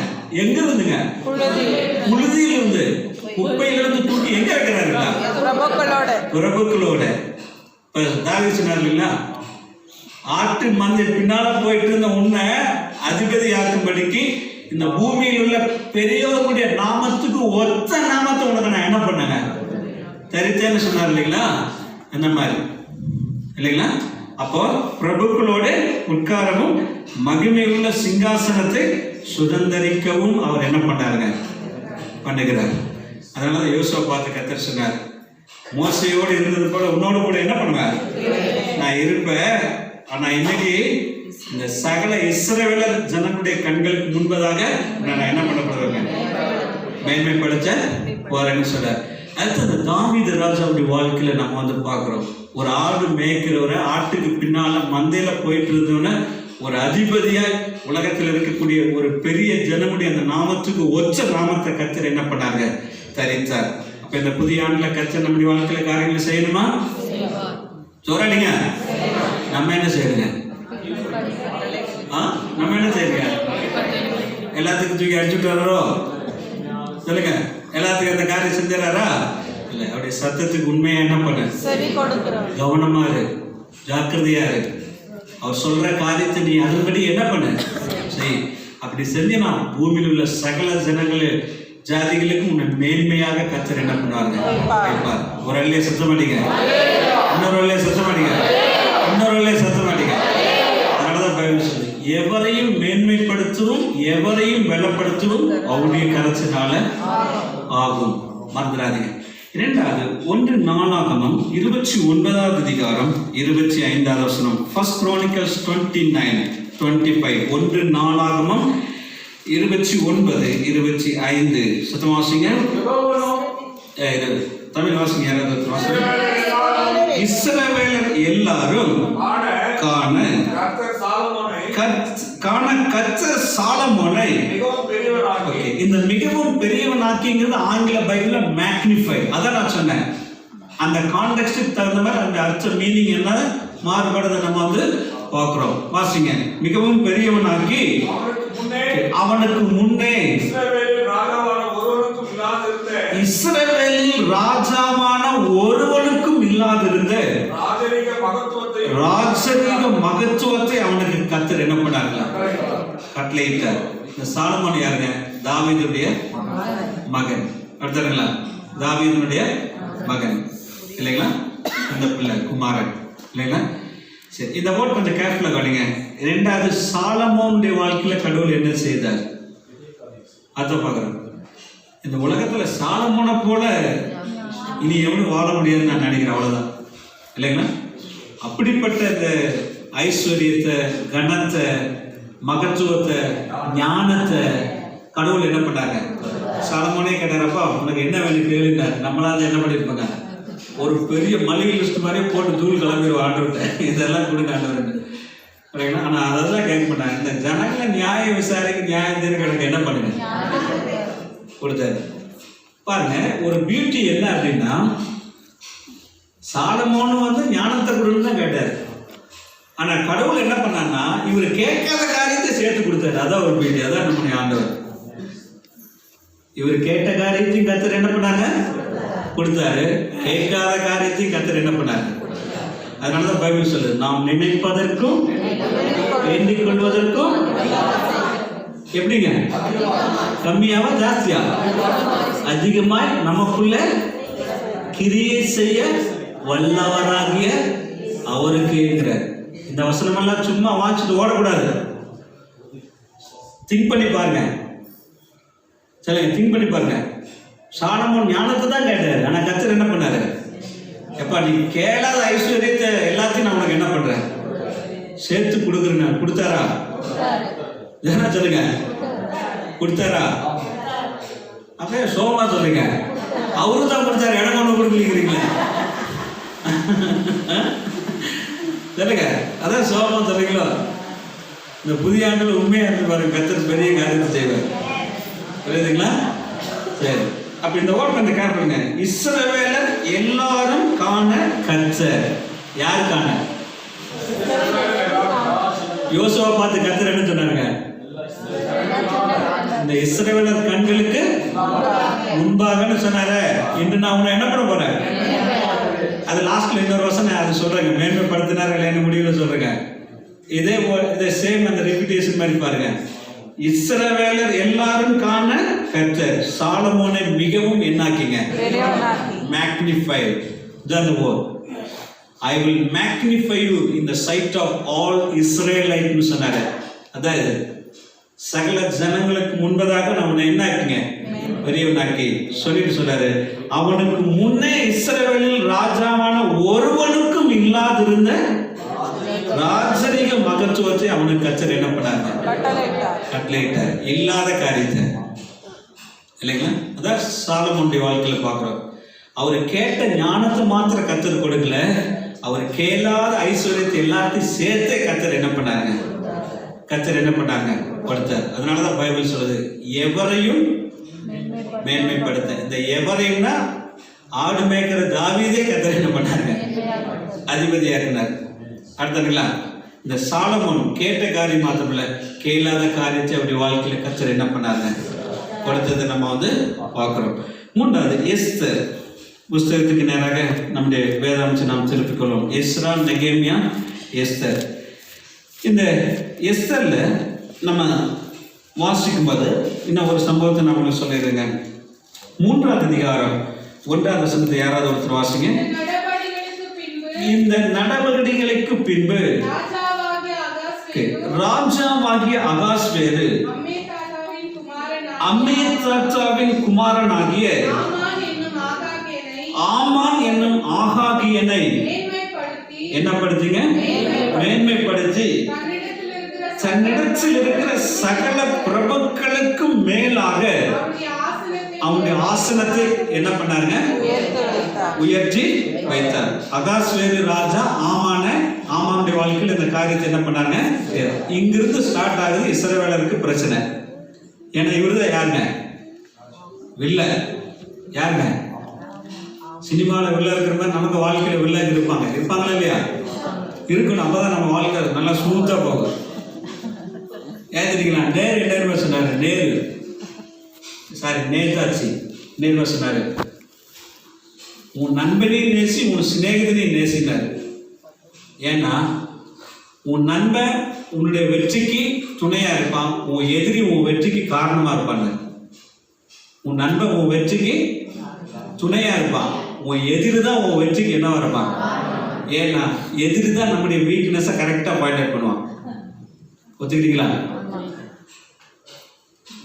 எங்க இருந்துங்க? புழுதியிலிருந்து குப்பையிலிருந்து தூக்கி எங்க வைக்கிறாருங்களா? பிரபுக்களோட. இப்ப தாவீது சொன்னார் இல்லைங்களா, ஆட்டு மந்தை பின்னால போயிட்டு இருந்த உன்னை அதிபதி ஆக்கும்படிக்கு இந்த பூமியில் உள்ள பெரியவர்களுடைய நாமத்துக்கு ஒத்த நாமத்தை உனக்கு நான் என்ன பண்ணேங்க தரித்தேன்னு சொன்னார் இல்லைங்களா? அந்த மாதிரி இல்லைங்களா? அப்போ பிரபுக்களோட உட்காரவும் மகிமையுள்ள சிங்காசனத்தை சுதந்தரிக்கவும் அவர் என்ன பண்ணாருங்க? பண்ணுகிறார். அதனாலதான் யோசுவா பார்த்து கர்த்தர் சொன்னார், மோசையோடு இருந்தது போல உன்னோடு கூட என்ன பண்ணுவேன்? நான் இருப்பேன். ஆனா இன்னைக்கு இந்த சகல இஸ்ரவேலர் ஜனங்களுடைய கண்களுக்கு முன்பதாக நான் என்ன பண்ணப்படுவேங்க? மேன்மைப்படுத்த போறேன்னு சொல்றார். அடுத்து அந்த தாவீது ராஜாவுடைய வாழ்க்கையில நம்ம வந்து பார்க்கிறோம். ஒரு ஆடு மேய்க்கிறவரை, ஆட்டுக்கு பின்னால மந்தையில போயிட்டு இருந்தவன ஒரு அதிபதியாய் உலகத்தில் இருக்கக்கூடிய ஒரு பெரிய ஜனமுடைய அந்த நாமத்துக்கு ஒற்ற நாமத்தை கர்த்தர் என்ன பண்ணாங்க? தரித்தார். அப்ப இந்த புதிய ஆண்டுல கர்த்தர் நம்முடைய வாழ்க்கையில காரியங்களை செய்யணுமா? சொல்றீங்க. நம்ம என்ன செய்யணுங்க? நம்ம என்ன செய்யுங்க? எல்லாத்துக்கும் தூக்கி அடிச்சுட்டு வர்றோ? சொல்லுங்க. எல்லாத்துக்கும் அந்த காரியம் செஞ்சாரா? இல்ல. அவருடைய சத்தத்துக்கு உண்மையா என்ன பண்ண? கவனமா இரு, ஜாக்கிரதையா இரு. அவர் சொல்ற காரியத்தை நீ அதன்படி என்ன பண்ண? செய். அப்படி செஞ்சா பூமியில் உள்ள சகல ஜனங்கள ஜாதிகளுக்கு உன்னை மேன்மையாக கர்த்தர் என்ன பண்ணுவாங்க? வைப்பார். ஒரு அல்லையே சத்தம் மாட்டீங்க, இன்னொரு அல்லையே சத்தம் மாட்டீங்க, இன்னொரு அல்லையே சத்தம் மாட்டீங்க. அதனாலதான் பைபிள் சொல்லு, எவரையும் மேன்மைப்படுத்தவும் எவரையும் பலப்படுத்தவும் அவருடைய கரத்தினால ஆகும். மறந்துடாதீங்க. 2வது 1 நாளாகமம் 29வது அதிகாரம் 25வது வசனம். 1 Chronicles 29:25. 1 நாளாகமம் 29:25. சத்தமா வாசிங்க. தமிழ் வாசிங்க. யாராவது வாசிங்க. இஸ்ரவேலர் எல்லாரும் காண கர்த்தர் சாலமோனை இந்த மிகவும் பெரியவனாக்கிங்கிறது ஆங்கில பைபிள்ல மேக்னிஃபை. அதான் நான் சொன்னேன். அந்த கான்டெக்ஸ்டுக்கு தகுந்த மாதிரி அந்த அர்த்த மீனிங் என்ன மாறுபடுறதை நம்ம வந்து பார்க்கிறோம். வாசிங்க. மிகவும் பெரியவனாக்கி அவனுக்கு முன்னே இஸ்ரவேலில் ராஜாவான ஒருவனுக்கும் இல்லாதிருந்த ராஜரீக மகத்துவத்தை அவனுக்கு கர்த்தர் என்ன பண்ணாங்க? கட்டளையிட்டார். இந்த சாலமோன் யாருங்க? தாவீதுடைய மகன். அடுத்தங்களா? தாவீதுடைய மகன் இல்லைங்களா? அந்த பிள்ளை குமாரன் இல்லைங்களா? சரி, இந்த வேர்ட் கொஞ்சம் கேர்ஃபுல்லா கவனிங்க. இரண்டாவது, சாலமோனுடைய வாழ்க்கையில கடவுள் என்ன செய்தார் அதை பார்க்கிறோம். இந்த உலகத்துல சாலமோனை போல இனி எவனும் வாழ முடியாதுன்னு நான் நினைக்கிறேன். அவ்வளவுதான் இல்லைங்களா? அப்படிப்பட்ட இந்த ஐஸ்வர்யத்தை, கனத்தை, மகத்துவத்தை, ஞானத்தை கடவுள் என்ன பண்ணாங்க? சாலமோனே கேட்டாரப்பா உனக்கு என்ன வேணும் கேளுன்னார். நம்மளால என்ன பண்ணிருப்பாங்க? ஒரு பெரிய மளிகை லிஸ்ட் மாதிரி போட்டு தூள் கிளம்பிடுவோம் ஆண்டவர்கிட்ட, இதெல்லாம் கொடுங்க ஆண்டவர். ஆனா அதெல்லாம் கேட்க மாட்டாங்க. இந்த ஜனங்களை நியாயம் விசாரிக்க நியாயம் தீர்க்க என்ன பண்ணுங்க கொடுத்தாரு. பாருங்க, ஒரு பியூட்டி என்ன அப்படின்னா, சாலமோன் வந்து ஞானத்தை கொடுன்னு தான் கேட்டாரு. ஆனா கடவுள் என்ன பண்ணான்னா இவர் கேட்காத காரியத்தை சேர்த்து கொடுத்தாரு. அதான் ஒரு பியூட்டி. அதான் நம்முடைய ஆண்டவர். இவர் கேட்ட காரியத்தையும் கர்த்தர் என்ன பண்ணாங்க? கொடுத்தாரு. கேட்காத காரியத்தையும் கர்த்தர் என்ன பண்ணாரு? அதனாலதான் பைபிள் சொல்லுது, நாம் நினைப்பதற்கும் வேண்டிக் கொள்வதற்கும் எப்படிங்க? கம்மியாவா ஜாஸ்தியா? அதிகமாய் நமக்குள்ள கிரியை செய்ய வல்லவராகிய அவருக்கு இருக்கிறார். இந்த வசனம் எல்லாம் சும்மா வாசிட்டு ஓடக்கூடாது. திங்க் பண்ணி பாருங்க. சரி, திங்க் பண்ணி பாருங்க. சாலமோன் ஞானத்தை தான் கேட்டாரு. ஆனா கர்த்தர் என்ன பண்ணாரு? எப்பா நீ கேளாத ஐஸ்வர்யத்தை எல்லாத்தையும் நான் உனக்கு என்ன பண்றேன்? சேர்த்து கொடுக்குறேன். கொடுத்தாரா? என்ன சொல்லுங்க? கொடுத்தாரா? அப்படியே சோமா சொல்லுங்க. அவரு தான் கொடுத்தாரு. இடம் ஒண்ணு கொடுக்கலீங்கிறீங்களே சொல்லுங்க. அதான் சோமா சொல்றீங்களோ? இந்த புதிய ஆண்டுல உண்மையா இருந்து பாருங்க, கர்த்தர் பெரிய காரியத்தை செய்வார். புரியுதுங்களா? சரி, அப்ப இந்த ஓட் கொஞ்சம் கேர் பண்ணுங்க. இஸ்ரவேலர் எல்லாரும் காண கர்த்தர். யார் காண? யோசுவா பார்த்து கர்த்தர் என்ன சொன்னாருங்க? இந்த இஸ்ரவேலர் கண்களுக்கு முன்பாகன்னு சொன்னாரு. இன்று நான் உன்னை என்ன பண்ண போறேன்? அது லாஸ்ட்ல இன்னொரு வசனம் அது சொல்றேங்க. மேன்மைப்படுத்தினார் இல்லைன்னு முடிவுல சொல்றேங்க. இதே சேம் அந்த ரெபியூட்டேஷன் மாதிரி பாருங்க. இஸ்ரவேலர் எல்லாரும் காண கர்த்தர் சாலமோனை மிகவும் என்னாக்கிங்க? Magnify. That's the word. I will magnify you in the sight of all Israelites னு சொன்னாரு. அதாவது சகல ஜனங்களுக்கு முன்பதாக நான் உன்னை என்னாக்கிங்க? பெரியவனாக்கி சொல்லிட்டு சொன்னாரு. அவனுக்கு முன்னே இஸ்ரவேலில் ராஜாவான ஒருவனுக்கும் இல்லாதிருந்த ராஜரீக மகத்துவத்தை அவனுக்கு கர்த்தர் என்ன பண்ணாங்க? கட்டளையிட்டார். இல்லாத காரியத்தை இல்லைங்களா? அதான் சாலமோனுடைய வாழ்க்கையில பார்க்கிறோம். அவர் கேட்ட ஞானத்தை மாத்திர கர்த்தர் கொடுக்கல, அவர் கேளாத ஐஸ்வர்யத்தை எல்லாத்தையும் சேர்த்தே கர்த்தர் என்ன பண்ணாங்க? கர்த்தர் என்ன பண்ணாங்க? கொடுத்தார். அதனாலதான் பைபிள் சொல்லுது, எவரையும் மேன்மைப்படுத்த. இந்த எவரையும்னா ஆடு மேய்க்கிற தாவீதே கர்த்தர் என்ன பண்ணாங்க? அதிபதியாக்குனார். அடுத்தங்களா, இந்த சாலமோன் கேட்ட காரியம் மாத்திரமில்ல, கேளாத காரியத்தை அவருடைய வாழ்க்கையில கர்த்தர் என்ன பண்ணாங்க? கொடுத்ததை நம்ம வந்து பார்க்கிறோம். மூன்றாவது, எஸ்தர் புஸ்தகத்துக்கு நேராக நம்முடைய வேதாம்சம் நாம் திருப்பிக் கொள்வோம். எஸ்ரா, நெகேமியா, எஸ்தர். இந்த எஸ்தர்ல நம்ம வாசிக்கும் போது இன்னும் ஒரு சம்பவத்தை நான் உங்களுக்கு சொல்லிடுறேங்க. 3ஆவது அதிகாரம் 1ஆவது வசனத்தை யாராவது ஒருத்தர் வாசிங்க. இந்த நடவடிக்கைகளுக்கு பின்பு ராஜாவாகிய அகாஸ்வேரு அம்மேதாவின் குமாரனாகிய ஆமான் என்னும் ஆகாகியனை என்னப்படுத்திங்க? மேன்மைப்படுத்தி தன்னிடத்தில் இருக்கிற சகல பிரபுக்களுக்கும் மேலாக அவனுடைய ஆசனத்தை என்ன பண்ணாருங்க? உயர்த்தி வைத்தார். அகாஸ்வேரு ராஜா ஆமானுடைய வாழ்க்கையில் இந்த காரியத்தை என்ன பண்ணாங்க? இங்கிருந்து ஸ்டார்ட் ஆகுது இஸ்ரவேலருக்கு பிரச்சனை. ஏன்னா இவருதான் யாருங்க? வில்ல யாருங்க? சினிமாவில் வில்ல இருக்கிற மாதிரி நமக்கு வாழ்க்கையில் வில்ல இருப்பாங்களா இல்லையா? இருக்கணும். அப்பதான் நம்ம வாழ்க்கை நல்லா ஸ்மூத்தாக போகும். ஏன் தெரியுங்களா? நேரு சொன்னாரு. நேரு சொன்னாரு, உன் நண்பனையும் நேசி உன் சிநேகிதனையும் நேசினாரு. ஏன்னா உன் நண்பன் உன்னுடைய வெற்றிக்கு துணையா இருப்பான், உன் எதிரி உன் வெற்றிக்கு காரணமா இருப்பாங்க. உன் நண்பன் உன் வெற்றிக்கு துணையா இருப்பான், உன் எதிரி தான் உன் வெற்றிக்கு என்ன இருப்பான். ஏன்னா எதிரி தான் நம்முடைய வீக்னஸை கரெக்டாக பாயிண்ட் அவுட் பண்ணுவான். ஒத்துக்கிட்டீங்களா?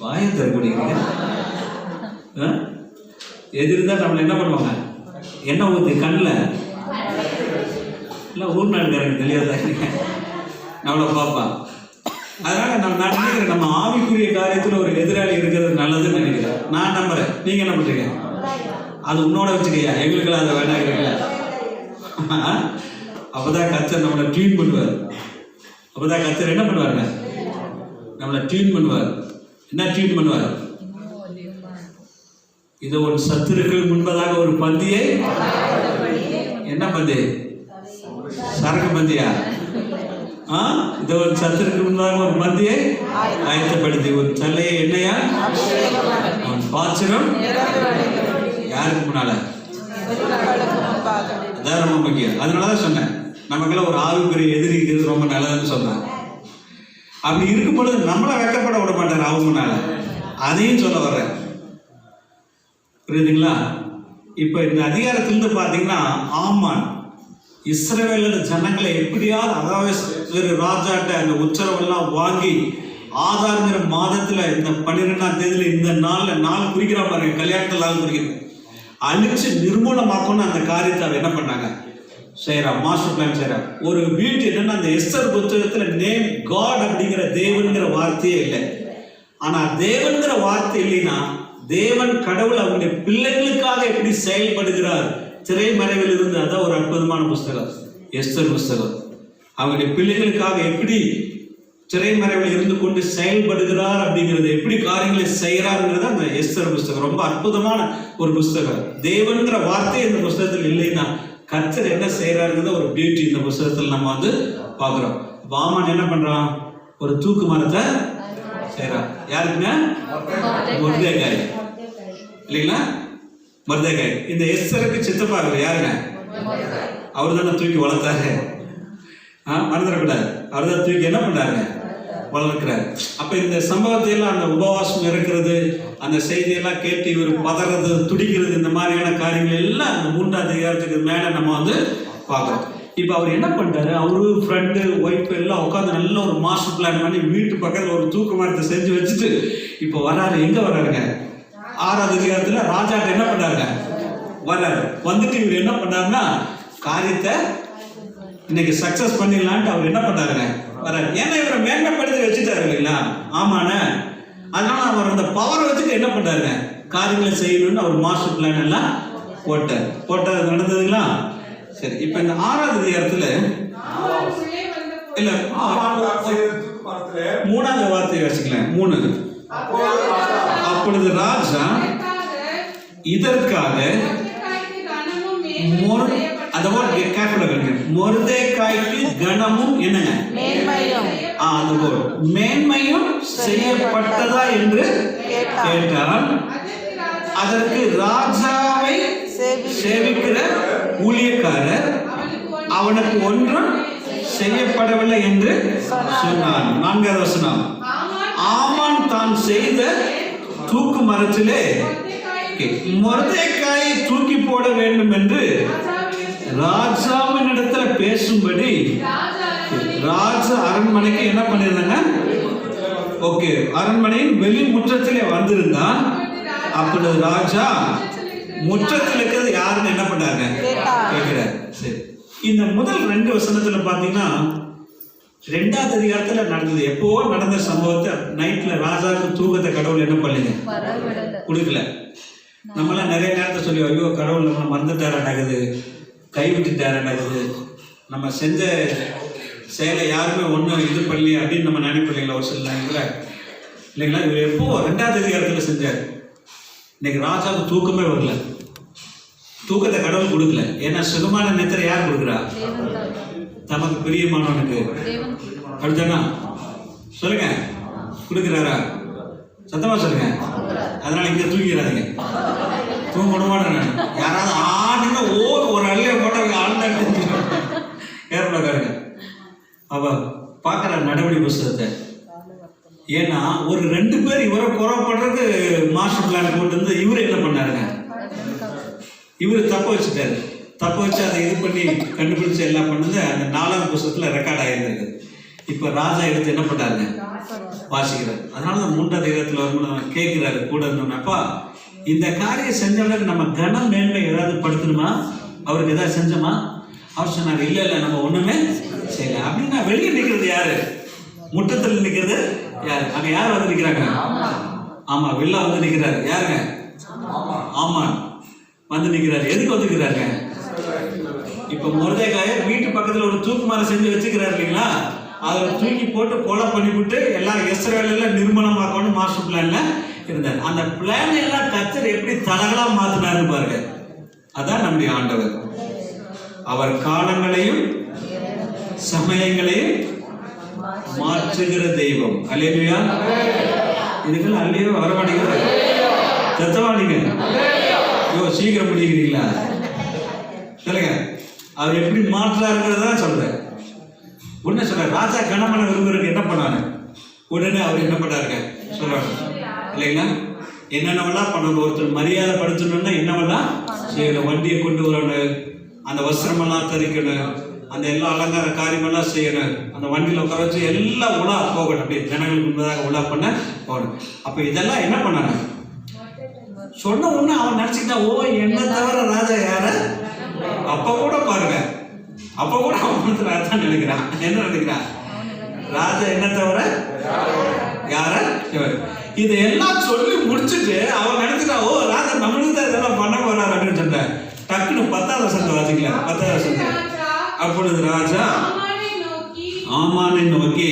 வாயை தரக்கூடியீங்க. எதிரி தான் நம்மளை என்ன பண்ணுவாங்க, என்ன ஊற்றி கண்ணில் இல்லை ஊர்நாடுக்காரங்க தெரியாதா நம்மளை பார்ப்பான். அதனால நான் நினைக்கிறேன், நம்ம ஆவிக்குரிய காரியத்தில் ஒரு எதிராளி இருக்கிறது நல்லதுன்னு நினைக்கிறேன். நான் நம்புறேன். நீங்க என்ன பண்றீங்க? அது உன்னோட வச்சுக்கையா, எங்களுக்கெல்லாம் அதை வேண்டாம். அப்பதான் கர்த்தர் நம்மளை டியூன் பண்ணுவார். அப்பதான் கர்த்தர் என்ன பண்ணுவாருங்க, நம்மளை டியூன் பண்ணுவார். என்ன டியூன் பண்ணுவார்? இது ஒரு சத்துருக்கள் முன்பதாக ஒரு பந்தியை, என்ன பந்தி? சரக்கு பந்தியா? இது ஒரு சத்துருக்கள் முன்பதாக ஒரு பந்தியை ஆயத்தப்படுத்தி ஒரு சல்லையை எண்ணெயா பாத்திரம் யாருக்கு முன்னால? அதான் ரொம்ப முக்கியம். அதனாலதான் சொன்னேன், நமக்கெல்லாம் ஒரு ஆவிக்குரிய எதிரி இருக்கிறது ரொம்ப நல்லதுன்னு சொன்னேன். அப்படி இருக்கும் பொழுது நம்மளை வெக்கப்பட விட மாட்டார் அவங்க முன்னால. அதையும் சொல்ல வர்றேன், புரியுதுங்களா? இப்ப இந்த அதிகாரத்திலிருந்து பாத்தீங்கன்னா, ஆமான் இஸ்ரவேலோட ஜனங்களை எப்படியாவது, அதாவது ராஜாட்ட அந்த உத்தரவெல்லாம் வாங்கி ஆதாரங்கிற மாதத்துல இந்த 12ஆம் தேதியில இந்த நாள் குறிக்கிறா பாருங்க, கல்யாணத்துல நாள் குறிக்கிறது, அழிச்சு நிர்மூலமாக்கணும்னு அந்த காரியத்தை அவர் என்ன பண்ணாங்க, செய்யறா, மாஸ்டர் பிளான் செய்யறா. ஒரு பியூட்டி என்னன்னா, அந்த எஸ்தர் புத்தகத்துல நேம் காட் அப்படிங்கிற தேவன்கிற வார்த்தையே இல்லை. ஆனா தேவன்கிற வார்த்தை இல்லைன்னா, தேவன் கடவுள் அவங்களுடைய பிள்ளைகளுக்காக எப்படி செயல்படுகிறார் திரைமறைவில் இருந்து, அதான் ஒரு அற்புதமான புஸ்தகம் எஸ்தர் புஸ்தகம். அவங்களுடைய பிள்ளைகளுக்காக எப்படி திரைமறைவில் இருந்து கொண்டு செயல்படுகிறார் அப்படிங்கிறது, எப்படி காரியங்களை செய்யறாருங்கிறது அந்த எஸ்தர் புஸ்தகம். ரொம்ப அற்புதமான ஒரு புஸ்தகம். தேவன்கிற வார்த்தை இந்த புஸ்தகத்தில் இல்லைன்னா கர்த்தர் என்ன செய்யறாருங்கிறத ஒரு பியூட்டி இந்த புஸ்தகத்தில் நம்ம வந்து பார்க்கிறோம். வாமன் என்ன பண்றான், ஒரு தூக்கு மரத்தை செய்யறான். யாருக்குங்க? மொர்தெகாய் இல்லைங்களா? மொர்தெகாய். இந்த எஸ்தருக்கு சித்தப்பா யாருங்க? அவர் தானே தூக்கி வளர்த்தாரு. மறந்துடக்கூடாது, அவர் தான் தூக்கி என்ன பண்றாருங்க, வளர்க்கிறார். அப்ப இந்த சம்பவத்தை எல்லாம், அந்த உபவாசம் இருக்கிறது, அந்த செய்தியெல்லாம் கேட்டு இவர் பதறது, துடிக்கிறது, இந்த மாதிரியான காரியங்கள் எல்லாம் அந்த 3ஆம் அதிகாரத்துக்கு மேல நம்ம வந்து பார்க்கிறோம். இப்ப அவர் என்ன பண்ணிட்டாரு, அவரு ஃப்ரெண்டு ஒய்ஃப் எல்லாம் உட்காந்து நல்ல ஒரு மாஸ்டர் பிளான் பண்ணி வீட்டு பக்கத்துல ஒரு தூக்கு மரத்தை செஞ்சு வச்சுட்டு இப்ப வராரு. எங்க வர்றாருங்க? 6ஆம் அதிகாரத்துல ராஜாட்ட என்ன பண்ணாருங்க, வர்றாரு. வந்துட்டு இவர் என்ன பண்ணாருன்னா, காரியத்தை இன்னைக்கு சக்சஸ் பண்ணிடலான்ட்டு அவர் என்ன பண்ணாருங்க, வர்றாரு. ஏன்னா இவரை மேன்மைப்படுத்தி வச்சுட்டாரு இல்லைங்களா? ஆமான. அதனால அவர் அந்த பவரை வச்சுட்டு என்ன பண்ணாருங்க, காரியங்களை செய்யணும்னு அவர் மாஸ்டர் பிளான் எல்லாம் போட்டார். நடந்ததுங்களா? சரி. இப்ப இந்த 6ஆம் அதிகாரத்துல இல்ல 3ஆவது வார்த்தையை வச்சுக்கலாம். 3. அப்பொழுது ராஜா இதற்காக மொர்தெகாய்க்கு கனமும் என்னங்க, மேன்மையும் செய்யப்பட்டதா என்று கேட்டால், அதற்கு ராஜாவை சேவிக்கிற ஊழியக்காரர் அவனுக்கு ஒன்றும் செய்யப்படவில்லை என்று சொன்னார். 4ஆவது வசனம். ஆமான் தான் செய்த தூக்கு மரத்திலே மொர்தெகாயை தூக்கி போட வேண்டும் என்று ராஜாவின் இடத்துல பேசும்படி ராஜா அரண்மனைக்கு என்ன பண்ணிருந்தாங்க, ஓகே, அரண்மனையின் வெளி முற்றத்திலே வந்திருந்தான். அப்பொழுது ராஜா முற்றத்தில் இருக்கிறது யாருன்னு என்ன பண்ணாங்க, கேட்கிறார். சரி. இந்த முதல் 2 வசனத்துல பாத்தீங்கன்னா, 2ஆவது அதிகாரத்துல நடந்தது, எப்போ நடந்த சம்பவத்தை நைட்ல ராஜாவுக்கு தூக்கத்தை கடவுள் என்ன பண்ணீங்க, கொடுக்கல. நம்மளாம் நிறைய நேரத்தை சொல்லி, ஐயோ கடவுள் நம்மளை மறந்துட்டாராடாகுது, கைவிட்டுட்டாராடாகுது, நம்ம செஞ்ச செயலை யாருமே ஒன்றும் இது பண்ணி அப்படின்னு நம்ம நினைப்பில்லைங்களா ஒரு சில நேரத்தில் இல்லைங்களா? இவர் எப்போ 2ஆவது அதிகாரத்தில் செஞ்சார். இன்னைக்கு ராஜாவுக்கு தூக்கமே வரல. தூக்கத்தை கடவுள் கொடுக்கல. ஏன்னா சுகமான நித்திரை யார் கொடுக்குறா? தமக்கு பிரியமானவனுக்கு. அப்படித்தானா? சொல்லுங்க, கொடுக்குறாரா? சத்தமா சொல்லுங்க. அதனால இங்க தூங்கிடாதீங்க. தூங்க விட மாட்டேன் நான். யாராவது ஆடுங்க ஒரு அள்ளிய போட்ட ஆழ்ந்தாங்க ஏற்படாருங்க. அவ பார்க்குற நடவடிக்கை புஸ்தகத்தை. ஏன்னா ஒரு 2 பேர் இவரை குறை பண்றதுக்கு மாஸ்டர் பிளான் போட்டு வந்து இவரு என்ன பண்ணாருங்க? இவரு தப்ப வச்சுட்டாரு. தப்ப வச்சு அதை இது பண்ணி கண்டுபிடிச்சு எல்லாம் பண்ணது அந்த 4ஆம் புஸ்தகத்துல ரெக்கார்ட் ஆகியிருந்தது. இப்போ ராஜா எடுத்து என்ன பண்ணாருங்க? வாசிக்கிறார். அதனால தான் 3ஆம் அதிகாரத்தில் வரும்போது கேட்கிறாரு கூட இருந்தோம்னாப்பா, இந்த காரியம் செஞ்சவங்களுக்கு நம்ம கனம் மேன்மை ஏதாவது படுத்தணுமா? அவருக்கு ஏதாவது செஞ்சோமா? அவர் சொன்னார், இல்லை இல்லை நம்ம ஒண்ணுமே செய்யல. அப்படின்னா வெளியே நிற்கிறது யாரு? முற்றத்தில் நிற்கிறது யாரு? அங்க யார் வந்து நிற்கிறாங்க? ஆமா, வில்லா வந்து நிற்கிறாரு. யாருங்க? ஆமான் வந்து நிற்கிறாரு. எதுக்கு வந்து நிற்கிறாருங்க? இப்ப மொர்தெகாயை வீட்டு பக்கத்துல ஒரு தூக்கு மரம் செஞ்சு வச்சுக்கிறாரு இல்லைங்களா? அதை தூக்கி போட்டு கொலை பண்ணிவிட்டு எல்லாம் இஸ்ரவேல் நிர்மூலமாக்கணும் மாஸ்டர் பிளான்ல இருந்தார். அந்த பிளான் எல்லாம் கர்த்தர் எப்படி தலகளா மாத்தினாருன்னு பாருங்க. அதான் நம்முடைய ஆண்டவர். அவர் காலங்களையும் சமயங்களையும் மாற்றுகிற தெய்வம். அல்லேலூயா. இதுக்கெல்லாம் அல்லையோ வர மாட்டேங்கிறது. தத்தவாடிங்க. சீக்கிரம் முடிக்கிறீங்களா? சொல்லுங்க. அவர் எப்படி மாற்றாருங்கிறதா சொல்றேன். உடனே சொல்ற ராஜா கணவனை விரும்புறதுக்கு என்ன பண்ணாரு? உடனே அவர் என்ன பண்ணாருங்க சொல்றாரு இல்லைங்களா? என்னென்னவெல்லாம் பண்ணணும்? ஒருத்தர் மரியாதை படுத்தணும்னா என்னவெல்லாம் செய்யணும்? வண்டியை கொண்டு வரணும், அந்த வஸ்திரமெல்லாம் தரிக்கணும், அந்த எல்லா அலங்கார காரியமெல்லாம் செய்யணும், அந்த வண்டியில் உட்கார வச்சு எல்லாம் உலா போகணும், அப்படி ஜனங்களுக்கு முன்பதாக உலா பண்ண போகணும். அப்போ இதெல்லாம் என்ன பண்ணாங்க? சொன்ன உடனே அவன் நினைச்சுக்கிட்டா, ஓ என்ன தவிர ராஜா யார? அப்ப கூட பாருங்க, அப்ப கூட அவன் தான் நினைக்கிறான். என்ன நினைக்கிறான்? ராஜா என்ன தவிர யார? இதெல்லாம் சொல்லி முடிச்சுட்டு அவன் நினைச்சுட்டா, ஓ ராஜா நம்மளுக்கு தான் இதெல்லாம் பண்ண போறாரு அப்படின்னு சொன்னேன். டக்குன்னு 10ஆம் வசனத்தை வாசிக்கலாம். 10ஆம் வசனத்தை. அப்பொழுது ராஜா ஆமானை நோக்கி,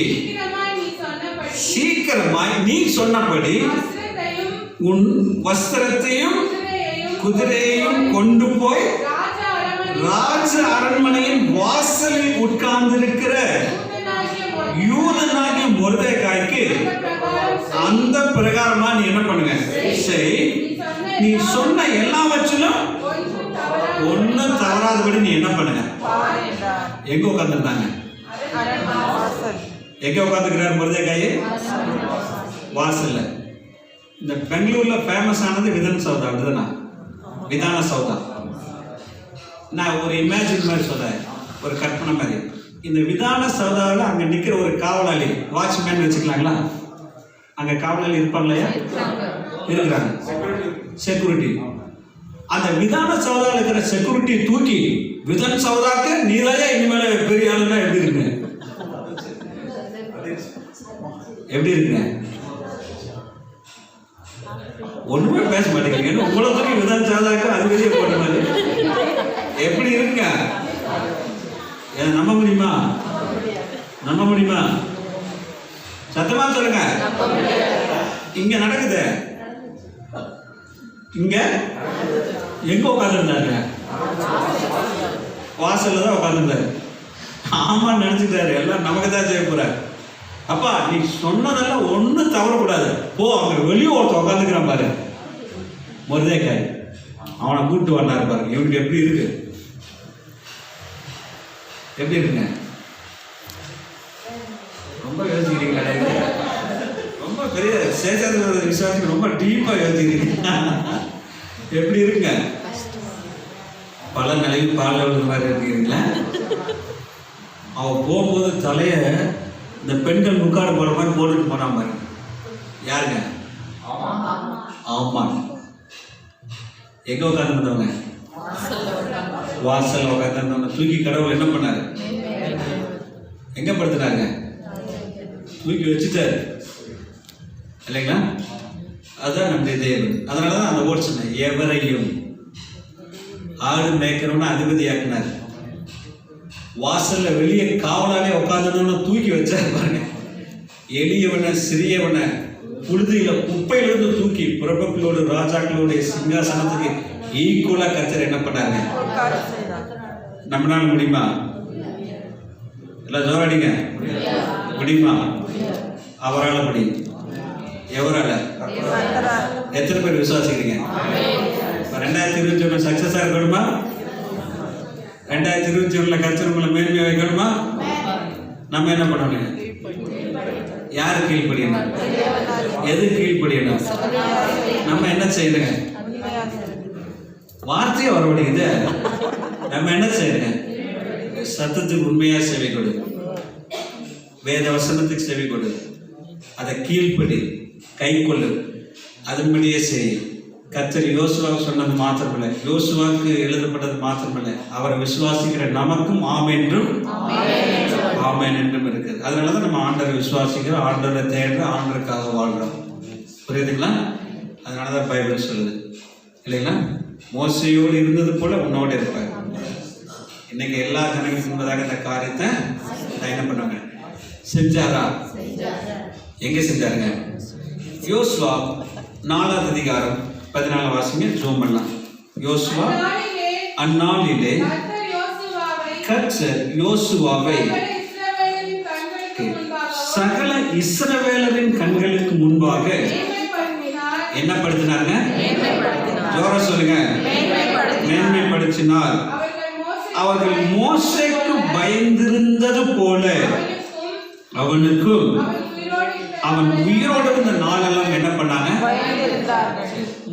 சீக்கிரமாய் நீ சொன்னபடி உன் வஸ்திரத்தையும் குதிரையையும் கொண்டு போய் ராஜ அரண்மனையின் வாசலில் உட்கார்ந்திருக்கிற யூதனாகிய மொர்தெகாய்க்கு அந்த பிரகாரமா நீ என்ன பண்ணுங்க? சரி, நீ சொன்ன எல்லாவற்றிலும் ஒன்னும் தவறாதபடி நீ என்ன பண்ணுங்க? எங்க உட்கார்ந்துருந்தாங்க? எங்க உட்கார்ந்துக்கிறார் மொர்தெகாய்? வாசல்ல. இந்த பெங்களூர்ல ஃபேமஸ் ஆனது விதான சௌதா. அப்படிதானா? விதான சௌதா. நான் ஒரு இமேஜின் மாதிரி சொல்றேன், ஒரு கற்பனை மாதிரி. இந்த விதான சௌதாவில் அங்க நிக்கிற ஒரு காவலாளி, வாட்ச்மேன் வச்சுக்கலாங்களா? அங்க காவலாளி இருப்பாங்களா? இருக்கிறாங்க, செக்யூரிட்டி. அந்த விதான சௌதாவில் இருக்கிற செக்யூரிட்டி தூக்கி விதான் சௌதாக்கு நீதாயா இனிமேல பெரிய ஆளுன்னா எப்படி இருக்குங்க? எப்படி இருக்குங்க? ஒண்ணுமே பேச மாட்டேங்கிறீங்க. உங்களை தூக்கி விதான் சௌதாக்கு அது வெளியே போட்ட மாதிரி எப்படி இருக்குங்க? நம்ப முடியுமா? நம்ப முடியுமா? சத்தமா சொல்லுங்க. இங்க நடக்குது. இங்க எங்க உட்கார்ந்துருந்தாங்க? வாசல்ல தான் உட்கார்ந்துருந்தாரு. ஆமா நினைச்சுட்டாரு, எல்லாம் நமக்கு தான் செய்ய போற. அப்பா நீ சொன்னதெல்லாம் ஒன்னும் தவறக்கூடாது, போ. அங்க வெளியே ஒருத்தர் உட்காந்துக்கிறான் பாரு, மொர்தெகாய். அவனை கூப்பிட்டு வந்தாரு பாருங்க. இவனுக்கு எப்படி இருக்கு? எப்படி இருக்குங்க? ரொம்ப யோசிக்கிறீங்களா? ரொம்ப பெரிய சேஷாத விசுவாசி, ரொம்ப டீப்பா யோசிக்கிறீங்க. எப்படி இருக்குங்க? பல நிலையில் பால் விழுந்த மாதிரி இருக்கிறீங்களா? அவ போகும்போது தலைய இந்த பெண்கள் முக்காடு போற மாதிரி போட்டுட்டு போனா பாருங்க. யாருங்க? ஆமான். எங்க உட்கார்ந்து இருந்தவங்க? வாசல் உட்கார்ந்து இருந்தவங்க தூக்கி கடவுள் என்ன பண்ணாரு? எங்க படுத்துனாங்க? தூக்கி வச்சுட்டாரு இல்லைங்களா? அதுதான் நம்முடைய தேவன். அதனாலதான் அந்த ஓட் சொன்னேன், எவரையும் ஆடு மேய்க்கிறவன அதிபதியாக்குனார். வாசல்ல வெளியே காவலாலே உட்கார்ந்தவன தூக்கி வச்சாரு பாருங்க. எளியவன சிறியவன புழுதியில குப்பையிலிருந்து தூக்கி பிரபுக்களோடு ராஜாக்களுடைய சிங்காசனத்துக்கு ஈக்குவலா கர்த்தர் என்ன பண்ணாருங்க? நம்மளால முடியுமா? எல்லாம் ஜோராடிங்க. முடியுமா? அவரால் முடியும். எவரால? எத்தனை பேர் விசுவாசிக்கிறீங்க? 2021 சக்சஸா இருக்கணுமா? 2021 கர்த்தர் உங்களை மேன்மையா வைக்கணுமா? நம்ம என்ன பண்ணணும்? யாரு கீழ்ப்படியணும்? எது கீழ்ப்படியணும்? நம்ம என்ன செய்யணுங்க? வார்த்தையை வரவழைக்குது. நம்ம என்ன செய்யணுங்க? சத்தத்துக்கு உண்மையா செவி கொடு, வேத வசனத்துக்கு செவி கொடு, அதை கீழ்ப்படி, கை கொள்ளு, அதன்படியே செய். கர்த்தர் யோசுவாவுக்கு சொன்னது மாத்திரமில்லை, யோசுவாவுக்கு எழுதப்பட்டது மாத்திரமில்லை, அவரை விசுவாசிக்கிற நமக்கும் ஆமென்றும் ஆமென் என்றும் இருக்குது. அதனாலதான் நம்ம ஆண்டவரை விசுவாசிக்கிறோம், ஆண்டவரை தேடுறோம், ஆண்டவருக்காக வாழ்றோம். புரியுதுங்களா? அதனாலதான் பைபிள் சொல்லுது இல்லைங்களா? மோசையோடு இருந்தது போல உன்னோடு இருப்பார். இன்னைக்கு எல்லா ஜனங்களுக்கும் முன்பதாக இந்த காரியத்தை என்ன பண்ணுவாங்க? செஞ்சாரா? எங்க செஞ்சாருங்க? யோசுவா 4ஆம் அதிகாரம் 14 வாசிங்க, ஜூம் பண்ணலாம். யோசுவா அந்நாளிலே கர்த்தர் யோசுவாவை சகல இஸ்ரவேலரின் கண்களுக்கு முன்பாக என்ன படுத்தினாருங்க? ஜோரா சொல்லுங்க. மேன்மைப்படுத்தினார். அவர்கள் மோசேக்கு பயந்திருந்தது போல அவனுக்கும் அவன் உயிரோடு இருந்த நாளெல்லாம் என்ன பண்ணாங்க?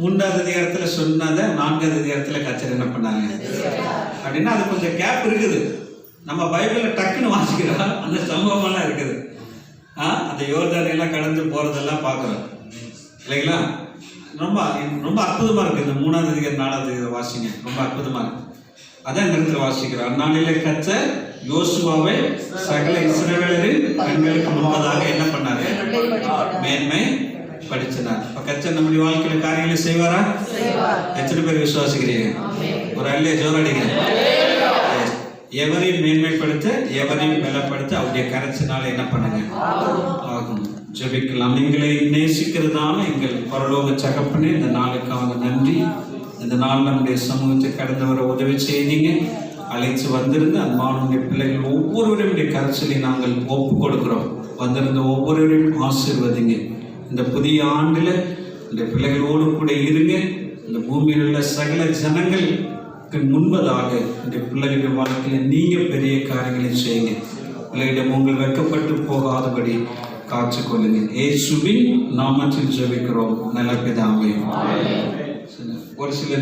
3ஆவது அதிகாரத்துல சொன்னதை 4ஆவது அதிகாரத்துல கர்த்தர் என்ன பண்ணாங்க அப்படின்னா, அது கொஞ்சம் கேப் இருக்குது. நம்ம பைபிள்ல டக்குன்னு வாசிக்கிறோம், அந்த சம்பவம் எல்லாம் இருக்குது. அந்த யோர்தானையெல்லாம் கடந்து போறதெல்லாம் பார்க்குறோம் இல்லைங்களா? ரொம்ப ரொம்ப அற்புதமா இருக்கு. இந்த 3ஆவது அதிகாரம் 4ஆவது அதிகாரம் வாசிங்க, ரொம்ப அற்புதமா இருக்கு. அதான் இந்த இடத்துல வாசிக்கிறோம். அந்நாளிலே கர்த்தர் யோசுவாவை சகல இஸ்ரவேலரின் கண்களுக்கு முன்பதாக என்ன பண்ணாரு? மேன்மை படிச்சினார். இப்ப கர்த்தர் நம்முடைய வாழ்க்கையில காரியங்களை செய்வாரா? எத்தனை பேர் விசுவாசிக்கிறீங்க? ஒரு அல்லே ஜோரடிங்க. எவரையும் மேன்மைப்படுத்த, எவரையும் பலப்படுத்த அவருடைய கரைச்சினால என்ன பண்ணுங்க ஆகும். ஜெபிக்கலாம். எங்களை நேசிக்கிறதான எங்கள் பரலோக தகப்பனே, இந்த நாளுக்காக நன்றி. இந்த நாள் நம்முடைய சமூகத்தை கடந்து வர உதவி செய்தீங்க. அழைத்து வந்திருந்த அன்பானுடைய பிள்ளைகள் ஒவ்வொருவரையும் கரைச்சலை நாங்கள் ஒப்பு கொடுக்கிறோம். வந்திருந்த ஒவ்வொருவரையும் ஆசீர்வதிங்க. இந்த புதிய ஆண்டில் இந்த பிள்ளைகளோடு கூட இருங்க. இந்த பூமியில் உள்ள சகல ஜனங்களுக்கு முன்பதாக இந்த பிள்ளைகளுடைய வாழ்க்கையில் நீங்க பெரிய காரியங்களை செய்யுங்க. பிள்ளைகளிடம் உங்கள் வெட்கப்பட்டு போகாதபடி காத்துக்கொள்ளுங்க. இயேசுவின் நாமத்தில் ஜெபிக்கிறோம் நல்ல பிதாவே. ஒரு சில